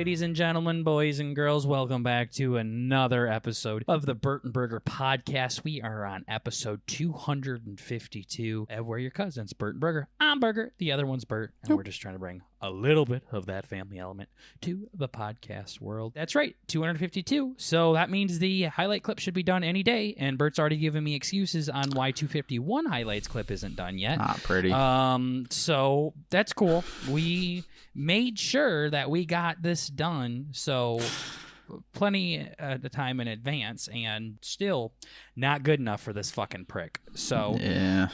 ladies and gentlemen, boys and girls. Welcome back to another episode of the Bert and Burger podcast. We are on episode 252. And we're your cousins, Bert and Burger. I'm Burger. The other one's Bert. And we're just trying to bring a little bit of that family element to the podcast world. That's right, 252. So that means the highlight clip should be done any day. And Bert's already given me excuses on why 251 highlights clip isn't done yet. Pretty. So that's cool. We made sure that we got this done, so plenty of time in advance, and still not good enough for this fucking prick. So yeah,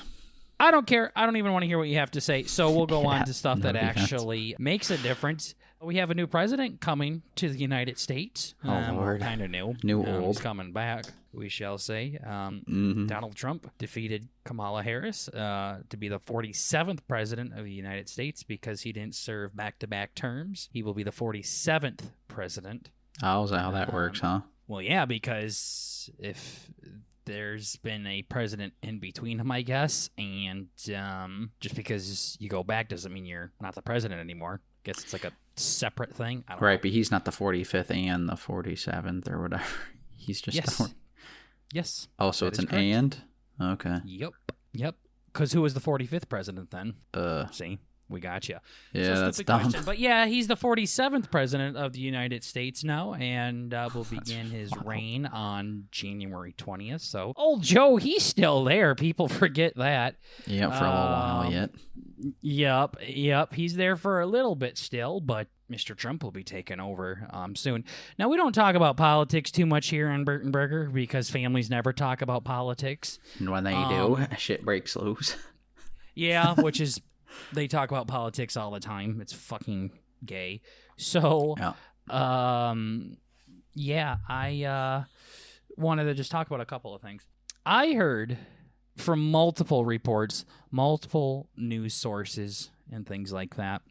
I don't care. I don't even want to hear what you have to say. So we'll go on to stuff that actually makes a difference. We have a new president coming to the United States. Lord. Kind of new. Old. He's coming back, we shall say. Donald Trump defeated Kamala Harris to be the 47th president of the United States because he didn't serve back-to-back terms. He will be the 47th president. Oh, is that how that works, huh? Well, yeah, because if there's been a president in between him, I guess, and just because you go back doesn't mean you're not the president anymore. I guess it's like a separate thing. I don't know. But he's not the 45th and the 47th or whatever. He's just Yes. Oh, so it's an correct. and? Okay. Yep. Because who was the 45th president then? See, we got you. Yeah, so that's dumb. question. But yeah, he's the 47th president of the United States now, and will begin his reign on January 20th. So old Joe, he's still there. People forget that. Yep, for a little while yet. Yep. He's there for a little bit still, but Mr. Trump will be taking over soon. Now, we don't talk about politics too much here on Bert and Burger because families never talk about politics. And when they do, shit breaks loose. Yeah, which is, they talk about politics all the time. It's fucking gay. So, I wanted to just talk about a couple of things. I heard from multiple reports, multiple news sources, and things like that,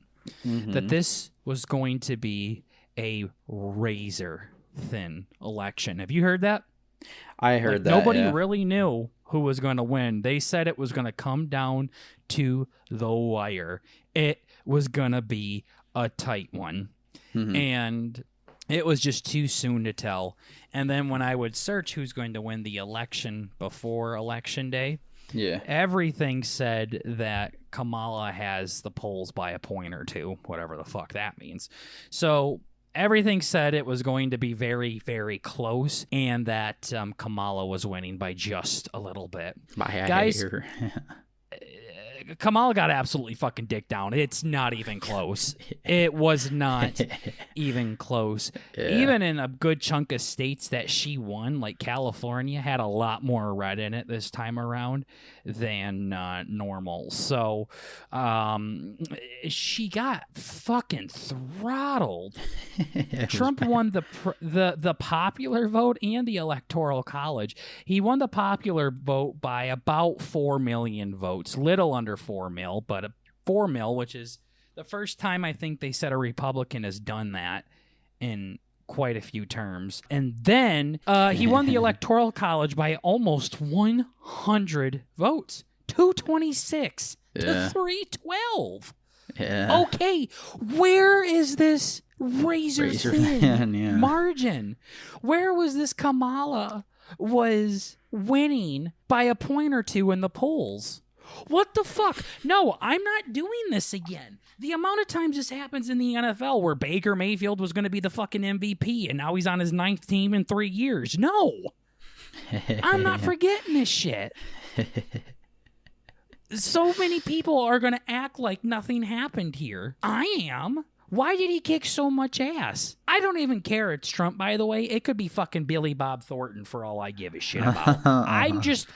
that this was going to be a razor-thin election. Have you heard that? I heard that. Nobody really knew who was going to win. They said it was going to come down to the wire. It was going to be a tight one. And it was just too soon to tell. And then when I would search who's going to win the election before Election Day, everything said that Kamala has the polls by a point or two, whatever the fuck that means. So everything said it was going to be very, very close, and that Kamala was winning by just a little bit. Guys, Kamala got absolutely fucking dicked down. It's not even close. It was not even close. Even in a good chunk of states that she won, like California, had a lot more red in it this time around than normal. So she got fucking throttled. Trump won the popular vote and the Electoral College. He won the popular vote by about 4 million votes, little under 4 mil, but 4 mil, which is the first time I think they said a Republican has done that in quite a few terms. And then he won the Electoral College by almost 100 votes, 226 to 312. Yeah. Okay, where is this razor thin margin? Where was this Kamala was winning by a point or two in the polls? What the fuck? No, I'm not doing this again. The amount of times this happens in the NFL where Baker Mayfield was going to be the fucking MVP and now he's on his 9th team in 3 years. No. I'm not forgetting this shit. So many people are going to act like nothing happened here. I am. Why did he kick so much ass? I don't even care it's Trump, by the way. It could be fucking Billy Bob Thornton for all I give a shit about. I'm just...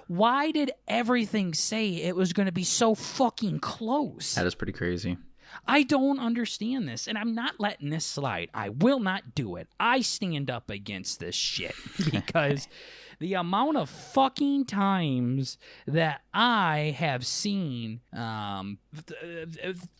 Why did everything say it was going to be so fucking close? That is pretty crazy. I don't understand this, and I'm not letting this slide. I will not do it. I stand up against this shit because the amount of fucking times that I have seen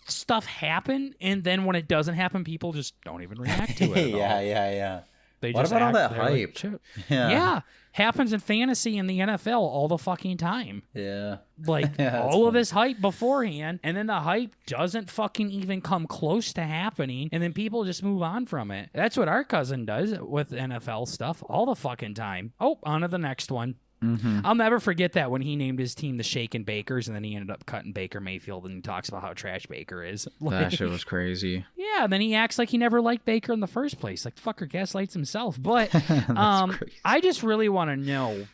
stuff happen, and then when it doesn't happen, people just don't even react to it at all. Yeah. They What just about all that they're like, hype? "Chill." Yeah. Yeah, happens in fantasy in the NFL all the fucking time. Yeah. Like Yeah, that's all of funny. this hype beforehand, and then the hype doesn't fucking even come close to happening, and then people just move on from it. That's what our cousin does with NFL stuff all the fucking time. Oh, on to the next one. Mm-hmm. I'll never forget that when he named his team the Shaken Bakers, and then he ended up cutting Baker Mayfield, and he talks about how trash Baker is. That shit was crazy. Yeah, then he acts like he never liked Baker in the first place. Like, the fucker gaslights himself. But Crazy. I just really want to know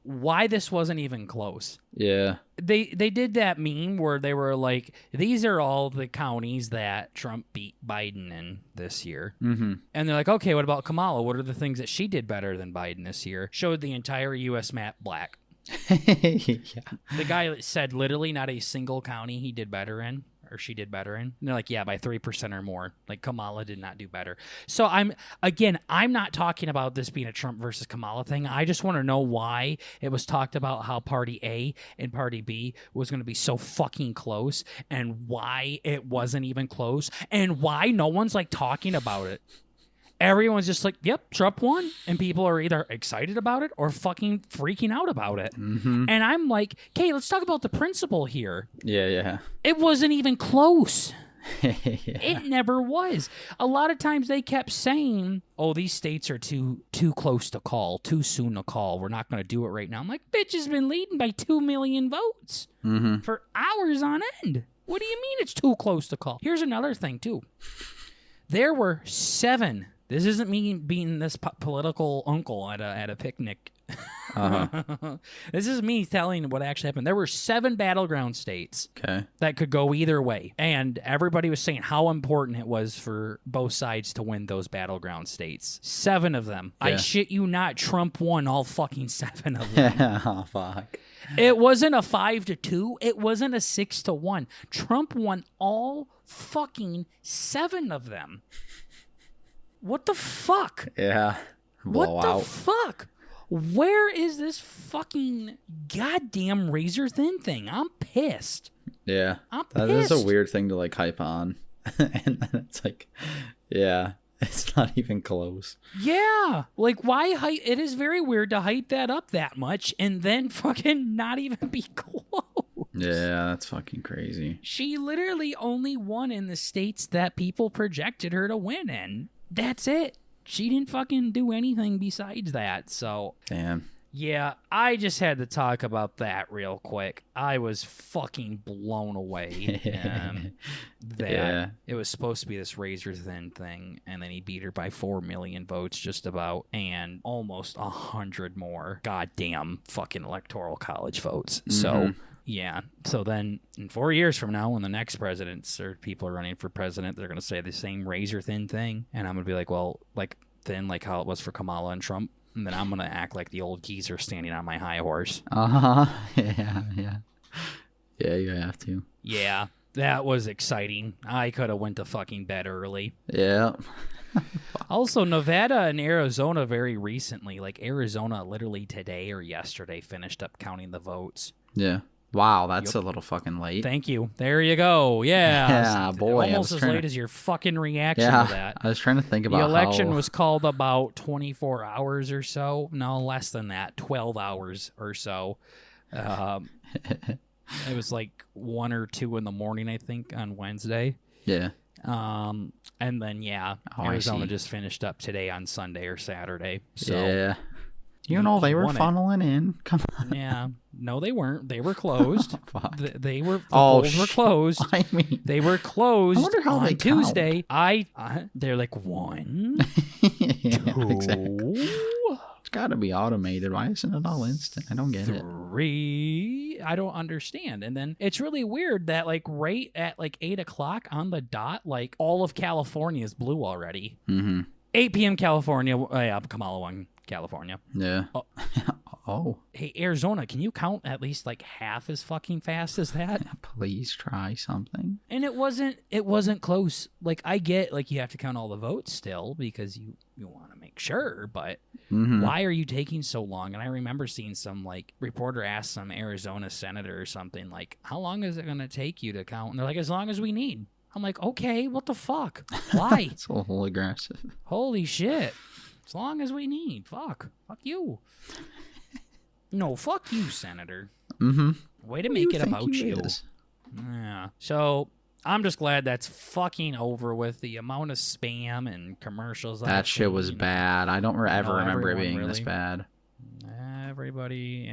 why this wasn't even close. Yeah. They did that meme where they were like, these are all the counties that Trump beat Biden in this year. Mm-hmm. And they're like, okay, what about Kamala? What are the things that she did better than Biden this year? Showed the entire U.S. map black. Yeah. The guy said literally not a single county he did better in, or she did better in. And they're like, yeah, by 3% or more. Like, Kamala did not do better. So I'm not talking about this being a Trump versus Kamala thing. I just want to know why it was talked about how Party A and Party B was going to be so fucking close, and why it wasn't even close, and why no one's like talking about it. Everyone's just like, yep, Trump won. And people are either excited about it or fucking freaking out about it. Mm-hmm. And I'm like, okay, let's talk about the principle here. Yeah. It wasn't even close. Yeah. It never was. A lot of times they kept saying, oh, these states are too close to call, too soon to call. We're not going to do it right now. I'm like, bitch has been leading by 2 million votes Mm-hmm. for hours on end. What do you mean it's too close to call? Here's another thing, too. There were 7. This isn't me being this political uncle at a picnic. Uh-huh. This is me telling what actually happened. There were 7 battleground states Okay. that could go either way. And everybody was saying how important it was for both sides to win those battleground states. 7 of them. I Yeah. shit you not, Trump won all fucking 7 of them. Oh, fuck. It wasn't a 5-2. It wasn't a 6-1. Trump won all fucking 7 of them. What the fuck? Yeah. What Blowout. the fuck? Where is this fucking goddamn razor thin thing? I'm pissed. Yeah. I'm That is pissed. a weird thing to like hype on. And then it's like, yeah, it's not even close. Yeah. Like, why hype? It is very weird to hype that up that much and then fucking not even be close. Yeah, that's fucking crazy. She literally only won in the states that people projected her to win in. That's it. She didn't fucking do anything besides that. So, Damn. yeah, I just had to talk about that real quick. I was fucking blown away that Yeah. it was supposed to be this razor thin thing, and then he beat her by 4 million votes just about, and almost 100 more goddamn fucking electoral college votes. So, yeah. So then in 4 years from now, when the next presidents or people are running for president, they're going to say the same razor thin thing. And I'm going to be like, well, like thin, like how it was for Kamala and Trump. And then I'm going to act like the old geezer standing on my high horse. Uh-huh. Yeah, you have to. Yeah, that was exciting. I could have went to fucking bed early. Yeah. Also, Nevada and Arizona very recently, like Arizona literally today or yesterday, finished up counting the votes. Yeah. Wow, that's a little fucking late. Thank you. There you go. Yeah. Yeah, boy, I Almost was as trying late to- as your fucking reaction Yeah, to that. I was trying to think about The election how... was called about 24 hours or so. No, less than that. 12 hours or so. It was like 1 or 2 in the morning, I think, on Wednesday. Yeah. And then, yeah, Oh, I Arizona see. just finished up today on Sunday or Saturday. So, Yeah. You know, they were won it. funneling in. Come on. yeah. No, they weren't. They were closed. Fuck. They were. The Oh, polls were closed. I mean... They were closed I wonder how on they Tuesday. They're like 1, yeah, 2, exactly. It's got to be automated. Why isn't it all instant? I don't get it. 3. I don't understand. And then it's really weird that like right at like 8 o'clock on the dot, like all of California is blue already. Mm-hmm. 8 p.m. California. Yeah, Kamala won California. Yeah. Oh. Oh. Hey, Arizona, can you count at least like half as fucking fast as that? Please try something. And it wasn't close. Like, I get like you have to count all the votes still because you want to make sure, but why are you taking so long? And I remember seeing some like reporter ask some Arizona senator or something like, how long is it going to take you to count? And they're like, as long as we need. I'm like, okay, what the fuck? Why? It's a little aggressive. Holy shit. As long as we need. Fuck you. No, fuck you, Senator. Mm-hmm. Way to make it about you. Is? Yeah. So I'm just glad that's fucking over with. The amount of spam and commercials. That shit was bad. I don't ever remember it being this bad. Everybody,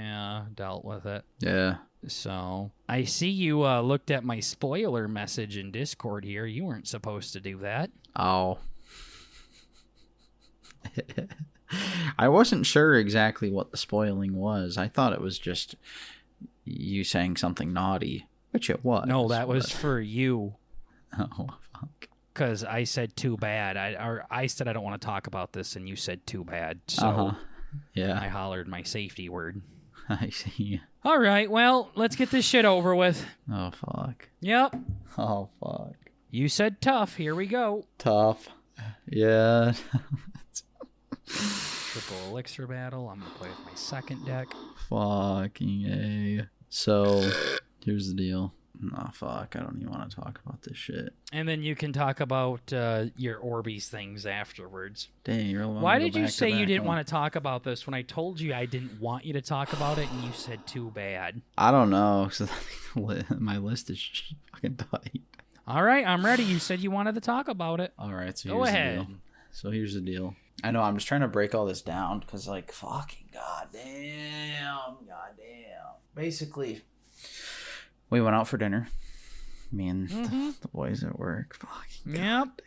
dealt with it. Yeah. So I see you looked at my spoiler message in Discord here. You weren't supposed to do that. Oh. I wasn't sure exactly what the spoiling was. I thought it was just you saying something naughty, which it was. No, that was for you. Oh, fuck. Because I said too bad. I said I don't want to talk about this, and you said too bad. So yeah, I hollered my safety word. I see. All right, well, let's get this shit over with. Oh, fuck. Yep. Oh, fuck. You said tough. Here we go. Tough. Yeah. Triple elixir battle. I'm going to play with my second deck. Fucking A. So, here's the deal. Oh, fuck. I don't even want to talk about this shit. And then you can talk about your Orbeez things afterwards. Dang, you really want Why to did go you back say to you back didn't on? want to talk about this when I told you I didn't want you to talk about it and you said too bad? I don't know. So my list is fucking tight. All right, I'm ready. You said you wanted to talk about it. All right, so Go here's ahead. the deal. So here's the deal. I know, I'm just trying to break all this down because, like, fucking goddamn. Basically, we went out for dinner. Me and the boys at work. Fucking Yep.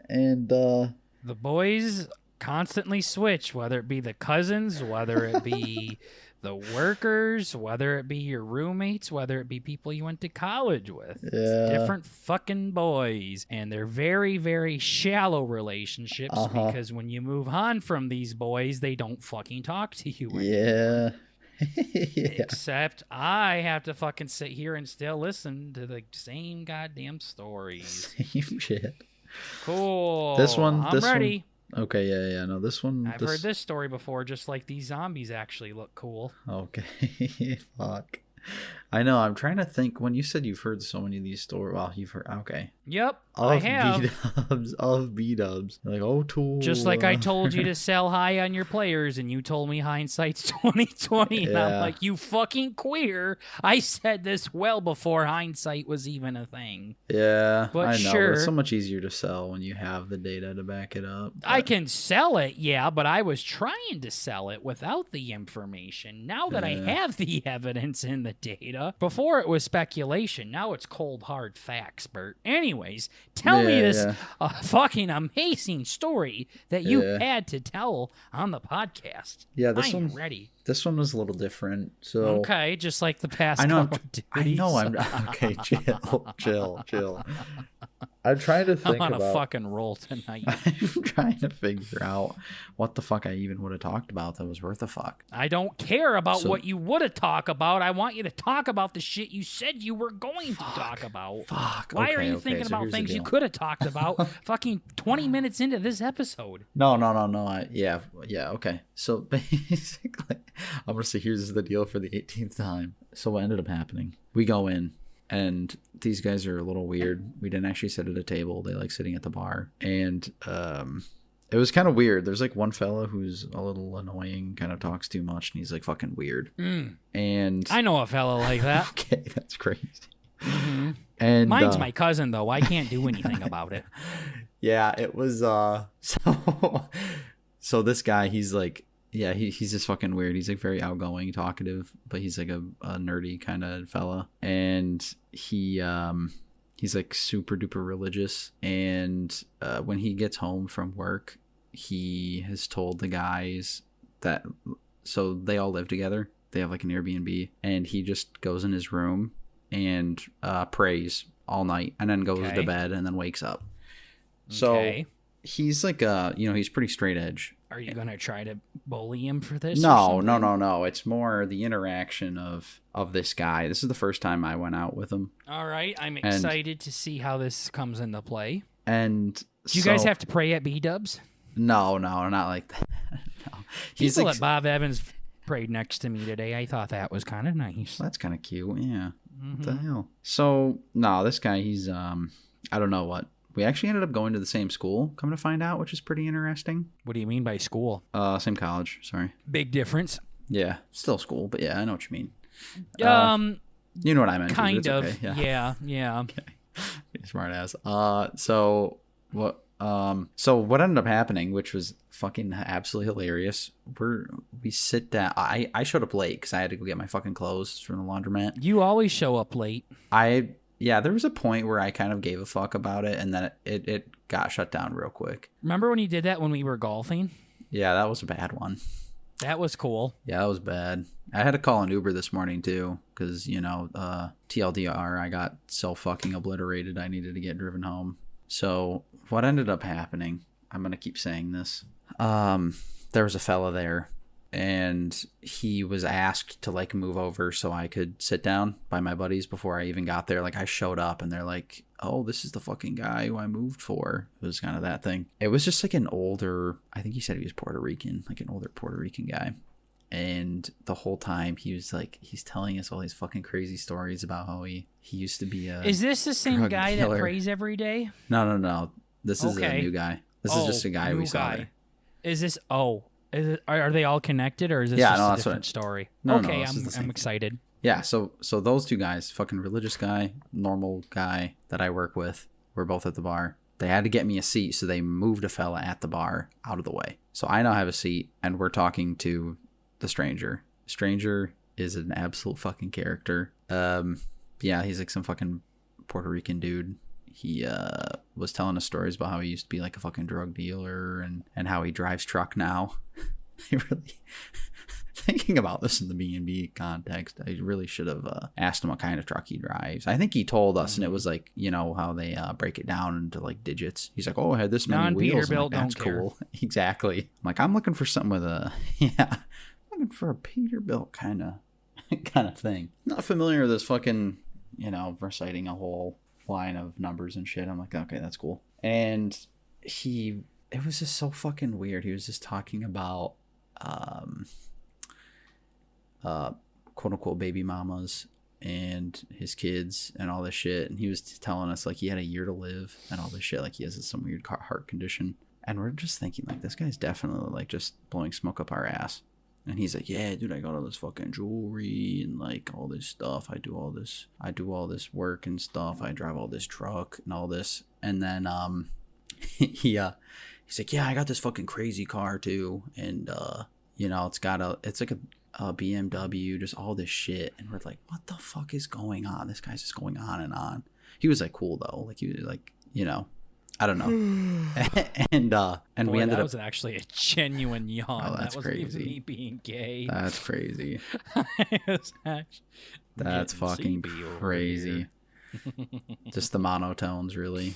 And, The boys constantly switch, whether it be the cousins, whether it be the workers, whether it be your roommates, whether it be people you went to college with. It's Yeah. different fucking boys. And they're very, very shallow relationships because when you move on from these boys, they don't fucking talk to you anymore. yeah. Yeah. Except I have to fucking sit here and still listen to the same goddamn stories. Same shit. Cool. This one- I'm this one- ready. Okay, yeah. No, this one. I've heard this story before, just like these zombies actually look cool. Okay. Fuck. I know. I'm trying to think. When you said you've heard so many of these stories, well, you've heard. Okay. Yep, I have. B-dubs. Like, oh, tool. Just like I told you to sell high on your players, and you told me hindsight's 2020, and I'm Yeah. like, you fucking queer. I said this well before hindsight was even a thing. Yeah, But I know. sure. But it's so much easier to sell when you have the data to back it up. I but- can sell it, yeah, but I was trying to sell it without the information. Now that I Yeah. have the evidence and the data, before it was speculation, now it's cold hard facts, Bert. Anyways, tell me Yeah, this yeah. fucking amazing story that you Yeah. had to tell on the podcast. Yeah, this I'm one. ready. This one was a little different. So Okay, just like the past I know. couple I know. I'm duties. okay. Chill. I'm trying to I'm think on a about. fucking roll tonight. I'm trying to figure out what the fuck I even would have talked about that was worth a fuck. I don't care about So- what you would have talked about. I want you to talk about the shit you said you were going to talk about. Fuck. Why are okay, you okay, thinking so about here's the things you deal. could have talked about fucking 20 minutes into this episode? No. Yeah. Okay. So basically, I'm gonna say here's the deal for the 18th time. So what ended up happening? We go in, and these guys are a little weird. We didn't actually sit at a table. They like sitting at the bar, and it was kind of weird. There's like one fella who's a little annoying, kind of talks too much, and he's like fucking weird. And I know a fella like that. okay, that's crazy. And Mine's my cousin, though. I can't do anything about it. yeah, it was so this guy, he's like, yeah, he's just fucking weird. He's like very outgoing, talkative, but he's like a nerdy kind of fella. And he's like super duper religious. And when he gets home from work, he has told the guys that, so they all live together. They have like an Airbnb, and he just goes in his room and prays all night, and then goes Okay. to bed, and then wakes up. So Okay. he's like he's pretty straight edge. Are you going to try to bully him for this? or No. something? It's more the interaction of this guy. This is the first time I went out with him, All right. I'm excited to see how this comes into play. and Do you guys have to pray at B-dubs? No, not like that. No. He's People like, at Bob Evans prayed next to me today. I thought that was kind of nice. that's kind of cute. Yeah. What the Mm-hmm. hell? So no, this guy, he's I don't know what We actually ended up going to the same school, come to find out, which is pretty interesting. What do you mean by school? Same college, sorry. Big difference. Yeah, still school, but yeah, I know what you mean. You know what I meant. Kind of. Okay. Yeah. Okay. Smart ass. So what ended up happening, which was fucking absolutely hilarious. We sit down. I showed up late because I had to go get my fucking clothes from the laundromat. You always show up late. There was a point where I kind of gave a fuck about it, and then it got shut down real quick. Remember when you did that when we were golfing? Yeah, that was a bad one. That was cool. Yeah, that was bad. I had to call an Uber this morning too, because TLDR, I got so fucking obliterated. I needed to get driven home. So what ended up happening? I'm gonna keep saying this. There was a fella there, and he was asked to like move over so I could sit down by my buddies before I even got there. Like I showed up, and they're like, "Oh, this is the fucking guy who I moved for." It was kind of that thing. It was just like an older, I think he said he was Puerto Rican, like an older Puerto Rican guy. And the whole time he was like, he's telling us all these fucking crazy stories about how he used to be a Is this the same guy killer. that prays every day? No. This is a new guy. This is just a guy we saw there. Is this, are they all connected, or is this Yeah, just no, a that's different story? No, okay, this is the same I'm excited. Yeah, so those two guys, fucking religious guy, normal guy that I work with, were both at the bar. They had to get me a seat, so they moved a fella at the bar out of the way. So I now have a seat, and we're talking to the stranger. Stranger is an absolute fucking character. Yeah, he's like some fucking Puerto Rican dude. He was telling us stories about how he used to be like a fucking drug dealer and how he drives truck now. I really, thinking about this in the B&B context, I really should have asked him what kind of truck he drives. I think he told us, and it was like, how they break it down into like digits. He's like, oh, I had this many wheels. Non-Peterbilt, That's don't cool. Exactly. I'm like, I'm looking for something with a, looking for a Peterbilt kind of thing. Not familiar with this fucking, reciting a whole line of numbers and shit. I'm like, okay, that's cool. And it was just so fucking weird. He was just talking about quote unquote baby mamas and his kids and all this shit, and he was telling us like he had a year to live and all this shit, like he has some weird heart condition. And we're just thinking like, this guy's definitely like just blowing smoke up our ass. And he's like, yeah, dude, I got all this fucking jewelry and like all this stuff. I do all this work and stuff. I drive all this truck and all this. And then he's like, yeah, I got this fucking crazy car too. And it's like a BMW, just all this shit. And we're like, what the fuck is going on? This guy's just going on and on. He was like cool though. Like he was like, I don't know. and Boy, we ended that up. was actually a genuine yawn. Oh, that's that wasn't crazy. even me being gay. That's crazy. That's fucking crazy. Just the monotones, really,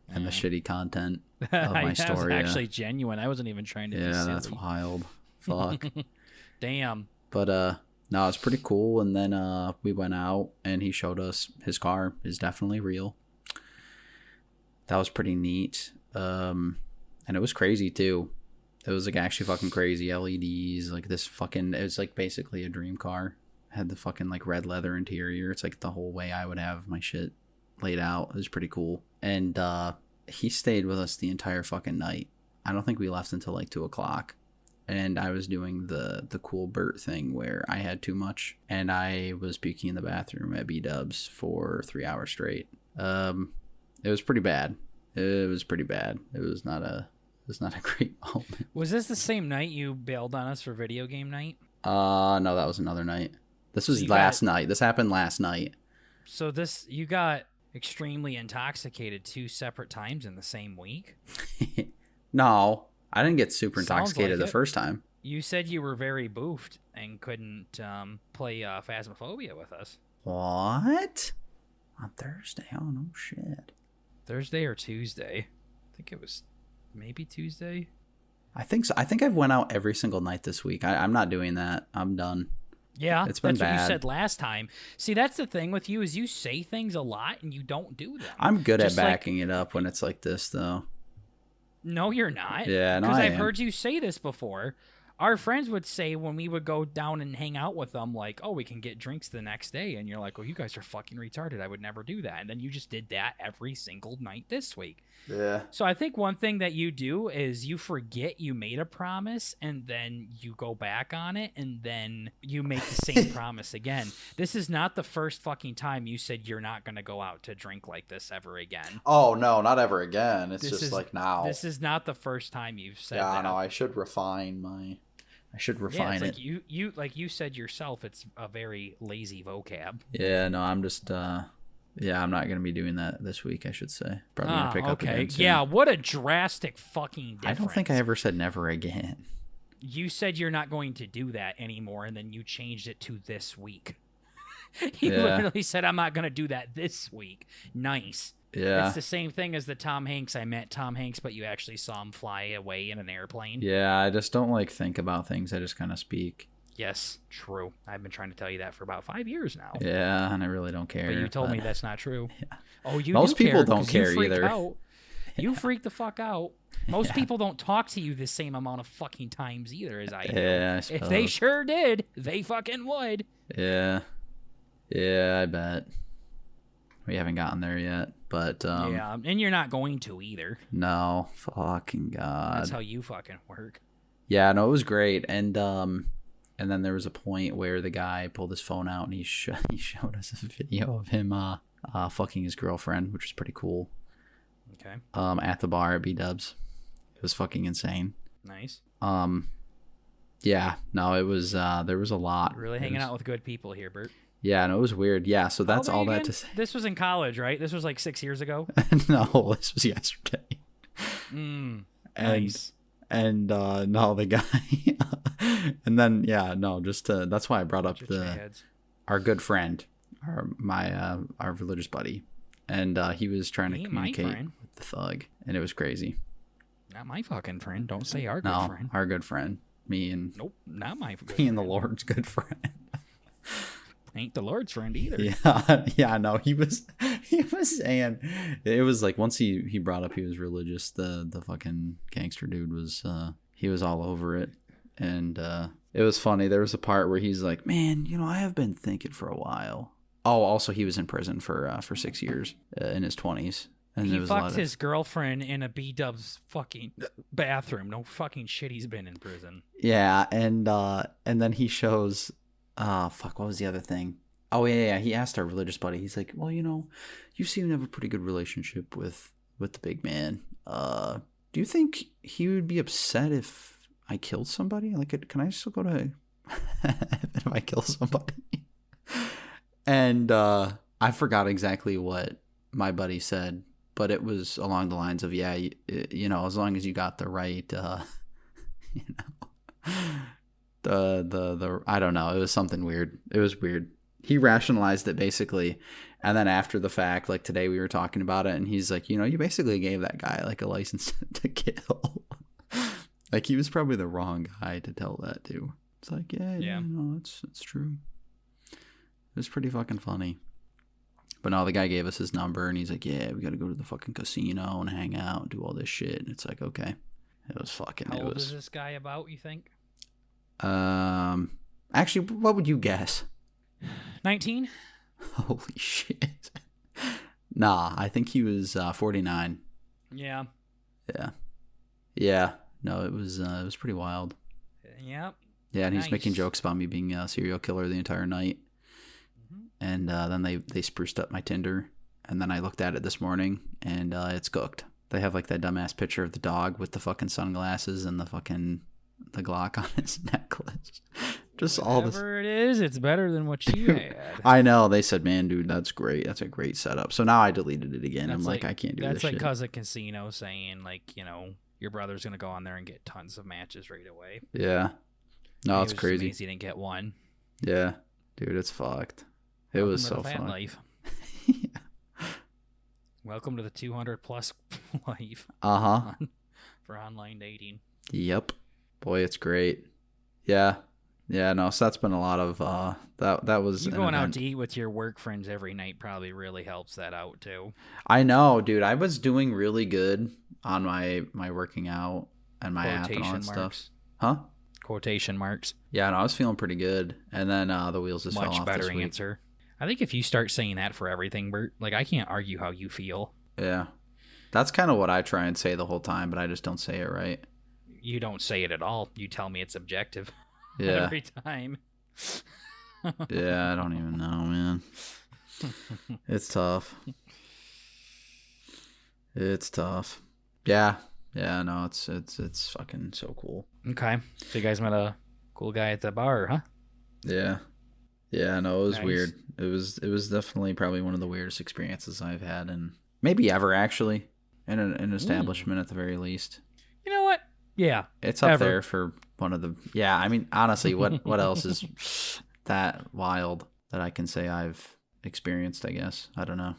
and the shitty content of my story. That was actually genuine. I wasn't even trying to be silly. That's wild. Fuck. Damn. But no, it's pretty cool. And then we went out, and he showed us his car is definitely real. That was pretty neat. And it was crazy too. It was like actually fucking crazy. LEDs, like this fucking, it was like basically a dream car. Had the fucking like red leather interior. It's like the whole way I would have my shit laid out. It was pretty cool. And he stayed with us the entire fucking night. I don't think we left until like 2:00. And I was doing the cool Bert thing where I had too much and I was puking in the bathroom at B-Dubs for 3 hours straight. It was pretty bad. It was not a great moment. Was this the same night you bailed on us for video game night? No, that was another night. This was last night. This happened last night. So you got extremely intoxicated 2 separate times in the same week? No, I didn't get super Sounds intoxicated like the first time. You said you were very boofed and couldn't play Phasmophobia with us. What? On Thursday? Oh, no shit. Thursday or Tuesday? I think it was maybe Tuesday. I think so. I think I've went out every single night this week. I'm not doing that. I'm done. Yeah, it's been that's bad. What you said last time. See, that's the thing with you is you say things a lot and you don't do them. I'm good Just at backing it up when it's like this, though. No, you're not. Yeah, no, because I I've am. heard you say this before. our friends would say when we would go down and hang out with them, like, oh, we can get drinks the next day. And you're like, oh, you guys are fucking retarded. I would never do that. And then you just did that every single night this week. Yeah. So I think one thing that you do is you forget you made a promise and then you go back on it and then you make the same promise again. This is not the first fucking time you said you're not going to go out to drink like this ever again. Oh, no, not ever again. It's This just is- like now. This is not the first time you've said Yeah, that. no, I should refine It's it. like you like you said yourself, it's a very lazy vocab. Yeah, no, I'm just I'm not gonna be doing that this week, I should say. Probably gonna pick up again soon. Yeah, what a drastic fucking difference. I don't think I ever said never again. You said you're not going to do that anymore, and then you changed it to this week. You Yeah. literally said, I'm not going to do that this week. Nice. Yeah. It's the same thing as the Tom Hanks. I met Tom Hanks, but you actually saw him fly away in an airplane. Yeah, I just don't like think about things. I just kind of speak. Yes, true. I've been trying to tell you that for about 5 years now. Yeah, and I really don't care. But you told me that's not true. Yeah. Oh, you Most do people care, don't 'cause you care freaked either. out. You freak the fuck out. Most Yeah. people don't talk to you the same amount of fucking times either as I do. Yeah, I If they suppose. sure did, they fucking would. Yeah. Yeah, I bet. We haven't gotten there yet, but Yeah, and you're not going to either. no, fucking God. That's how you fucking work. Yeah, no, it was great, and then there was a point where the guy pulled his phone out and he showed us a video of him fucking his girlfriend, which was pretty cool. Okay, At the bar at B-Dubs. It was fucking insane. nice. Yeah, no, it was there was a lot. Really hanging out with good people here, Bert. Yeah, no, it was weird. Yeah, so that's How old all are you that to again? say. This was in college, right? This was like 6 years ago. No, this was yesterday. Mm, And nice. and no, the guy and then just that's why I brought up Bunch of the chads. our good friend, our religious buddy, and he was trying to He ain't my communicate friend. with the thug, and it was crazy. Not my fucking friend. Don't say our good No, friend. our good friend, me and Nope, not my good me and the friend. Lord's good friend. Ain't the Lord's friend either. Yeah, no, he was saying it was like once he brought up he was religious, the fucking gangster dude was he was all over it, and it was funny. There was a part where he's like, man, I have been thinking for a while. Oh, also he was in prison for 6 years in his 20s, and He there was a lot fucked of his girlfriend in a B-Dub's fucking bathroom. No fucking shit, he's been in prison. yeah, and then he shows fuck, what was the other thing? Oh yeah, he asked our religious buddy. He's like, well, you seem to have a pretty good relationship with the big man. Do you think he would be upset if I killed somebody? Like, can I still go to heaven if I kill somebody? And I forgot exactly what my buddy said, but it was along the lines of, yeah, as long as you got the right, the I don't know. It was something weird. It was weird. He rationalized it basically, and then after the fact, like today we were talking about it, and he's like, you basically gave that guy like a license to kill. Like he was probably the wrong guy to tell that to. It's like, yeah, it's true. It was pretty fucking funny. But no, the guy gave us his number, and he's like, yeah, we got to go to the fucking casino and hang out and do all this shit. And it's like, okay, it was fucking. How it old was. is this guy about, you think? Actually, what would you guess? 19? Holy shit. Nah, I think he was 49. Yeah. Yeah. No, it was pretty wild. Yep. Yeah, and he was Nice. making jokes about me being a serial killer the entire night. Mhm. And then they spruced up my Tinder, and then I looked at it this morning, and it's cooked. They have like that dumbass picture of the dog with the fucking sunglasses and the Glock on his necklace. Just all this. Whatever it is, it's better than what you had. I know. They said, man, dude, that's great. That's a great setup. So now I deleted it again. I'm like, I can't do this That's like shit. cause a casino saying, like, your brother's going to go on there and get tons of matches right away. Yeah. No, He it's was crazy. amazed he didn't get one. Yeah. Dude, it's fucked. It was so Welcome to the fat fun. life. Welcome to the 200 plus life Uh-huh. for online dating. Yep. Boy, it's great. Yeah. Yeah, no, so that's been a lot of that was You an going out event. to eat with your work friends every night probably really helps that out too. I know, dude. I was doing really good on my working out and my app and all Quotation that marks. stuff. Huh? Quotation marks. Yeah, no, I was feeling pretty good, and then the wheels just fell Much off better this week. answer. I think if you start saying that for everything, Bert, like I can't argue how you feel. Yeah, that's kind of what I try and say the whole time, but I just don't say it right. You don't say it at all. You tell me it's objective. Yeah. Every time. Yeah, I don't even know, man. It's tough. It's tough. Yeah. Yeah, no, it's fucking so cool. Okay. So you guys met a cool guy at the bar, huh? Yeah. Yeah, no, it was Nice. weird. It was definitely probably one of the weirdest experiences I've had, and maybe ever actually, in an establishment at the very least. You know what? Yeah. It's up Ever. there for one of the. Yeah, I mean, honestly, what else is that wild that I can say I've experienced? I guess I don't know.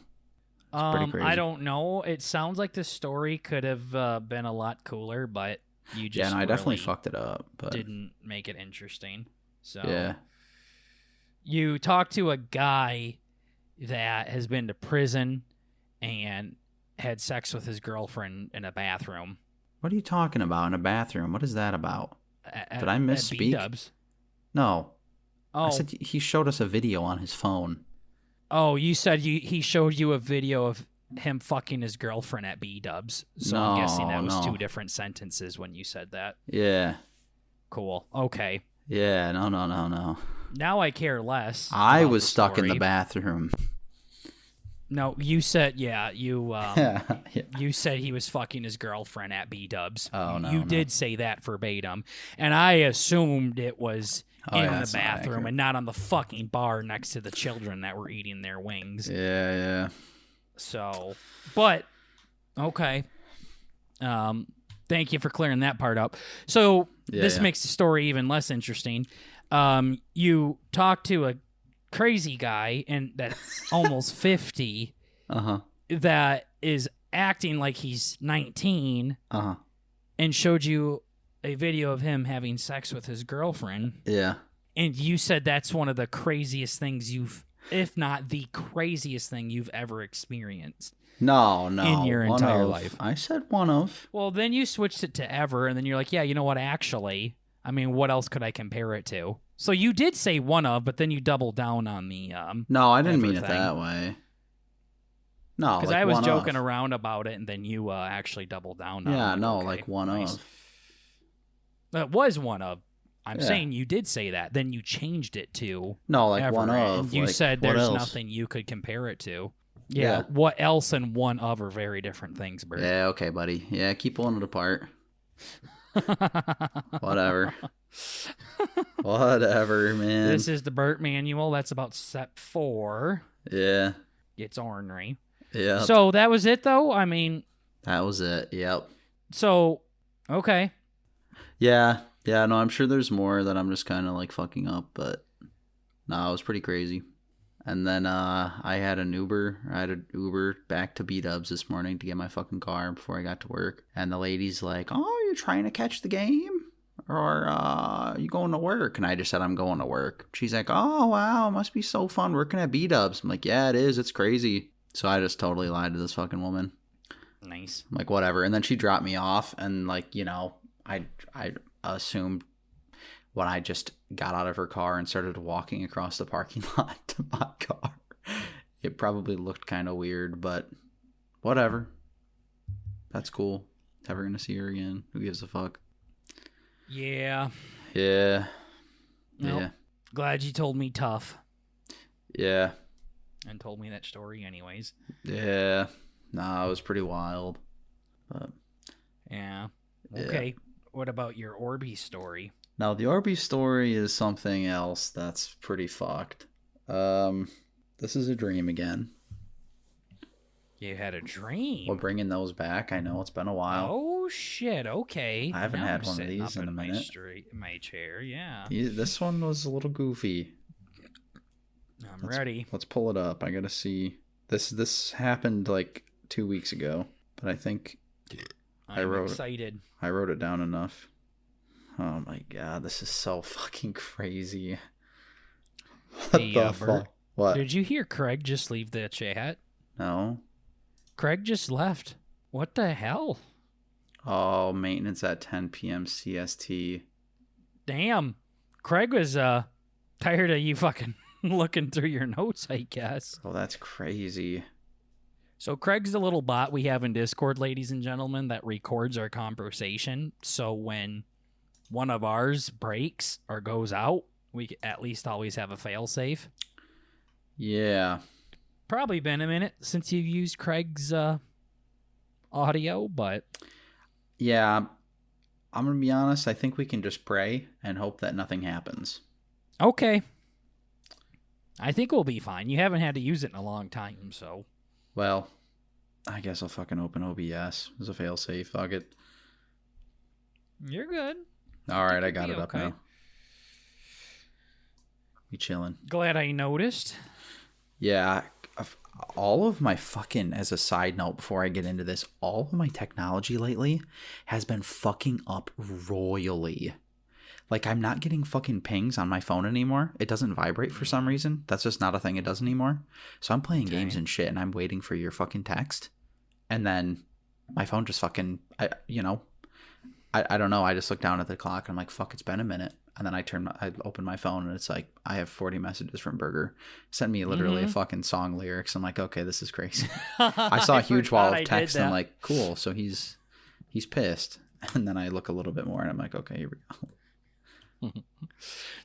It's pretty crazy. I don't know. It sounds like the story could have been a lot cooler, but you just Yeah, no, I definitely really fucked it up, but didn't make it interesting. So yeah, you talked to a guy that has been to prison and had sex with his girlfriend in a bathroom. what are you talking about in a bathroom? What is that about? Did I misspeak? B-dubs. No, Oh, I said he showed us a video on his phone. oh, you said he showed you a video of him fucking his girlfriend at B-dubs. So I'm guessing that was No. two different sentences when you said that. Yeah, Cool. Okay. yeah, no. Now I care less. I about was the stuck in the story. bathroom. No, you said you Yeah. you said he was fucking his girlfriend at B-dubs. Oh, no, You no. did say that verbatim, and I assumed it was Oh, in yeah, the that's not bathroom accurate. and not on the fucking bar next to the children that were eating their wings. Yeah. So, but okay. Thank you for clearing that part up. So this Yeah. makes the story even less interesting. You talked to a crazy guy, and that's almost 50, Uh-huh. that is acting like he's 19, Uh-huh. and showed you a video of him having sex with his girlfriend. Yeah. And you said that's one of the craziest things if not the craziest thing you've ever experienced. No. In your one entire of. life. I said one of. Well, then you switched it to ever, and then you're like, yeah, you know what, actually, I mean, what else could I compare it to? So you did say one of, but then you doubled down on the No, I didn't mean it everything. that way. No, because like I was one joking of. around about it, and then you actually doubled down on it. Yeah, no, Okay, like one nice. of. It was one of. I'm Yeah. saying you did say that. Then you changed it to No, like ever, one and of. you like, said what there's else? nothing you could compare it to. Yeah. What else and one of are very different things, Bert. Yeah, okay, buddy. Yeah, keep pulling it apart. Whatever. Whatever, man. This is the Bert manual. That's about step 4. Yeah. It's ornery. Yeah. So that was it, though? I mean, That was it. Yep. so, okay. Yeah. Yeah, no, I'm sure there's more that I'm just kind of like fucking up, but no, it was pretty crazy. And then I had an Uber. I had an Uber back to B-Dubs this morning to get my fucking car before I got to work. And the lady's like, "Oh, you're trying to catch the game? Or you going to work?" And I just said, "I'm going to work." She's like, "Oh, wow, must be so fun working at B-Dubs." I'm like, "Yeah, it is. It's crazy." So I just totally lied to this fucking woman. Nice. I'm like, whatever. And then she dropped me off, and like, you know, I assumed when I just got out of her car and started walking across the parking lot to my car, it probably looked kind of weird, but whatever. That's cool. Never gonna see her again. Who gives a fuck? Yeah. Yeah. Nope. Yeah. Glad you told me tough Yeah. and told me that story anyways. Yeah. Nah, it was pretty wild. But Yeah. Yeah. Okay. What about your Orby story? now the Orby story is something else that's pretty fucked. This is a dream again. You had a dream. We're bringing those back. I know it's been a while. Oh shit! Okay. I haven't Now had I'm one of sitting these up in a my minute. my chair. Yeah. This one was a little goofy. I'm ready. Let's pull it up. I gotta see. This happened like 2 weeks ago, but I think I'm wrote it. excited. I wrote it down enough. Oh my god, this is so fucking crazy. What Hey, the Bert, fuck? What? Did you hear Craig just leave the chat? No. Craig just left. What the hell? Oh, maintenance at 10 p.m. CST. Damn. Craig was tired of you fucking looking through your notes, I guess. Oh, that's crazy. So Craig's the little bot we have in Discord, ladies and gentlemen, that records our conversation. So when one of ours breaks or goes out, we at least always have a failsafe. Yeah. Probably been a minute since you've used Craig's audio, but... Yeah, I'm going to be honest. I think we can just pray and hope that nothing happens. Okay. I think we'll be fine. You haven't had to use it in a long time, so... Well, I guess I'll fucking open OBS as a failsafe. Fuck it. You're good. All right, I got it okay. up now. We chilling. Glad I noticed. Yeah, all of my fucking, as a side note before I get into this, all of my technology lately has been fucking up royally. Like, I'm not getting fucking pings on my phone anymore. It doesn't vibrate for some reason. That's just not a thing it does anymore. So I'm playing games and shit, and I'm waiting for your fucking text. And then my phone just fucking, I don't know. I just look down at the clock, and I'm like, fuck, it's been a minute. And then I open my phone, and it's like, I have 40 messages from Burger. Send me literally a fucking song lyrics. I'm like, okay, this is crazy. I saw a huge wall of text, and I'm like, cool, so he's pissed. And then I look a little bit more, and I'm like, okay, here we go.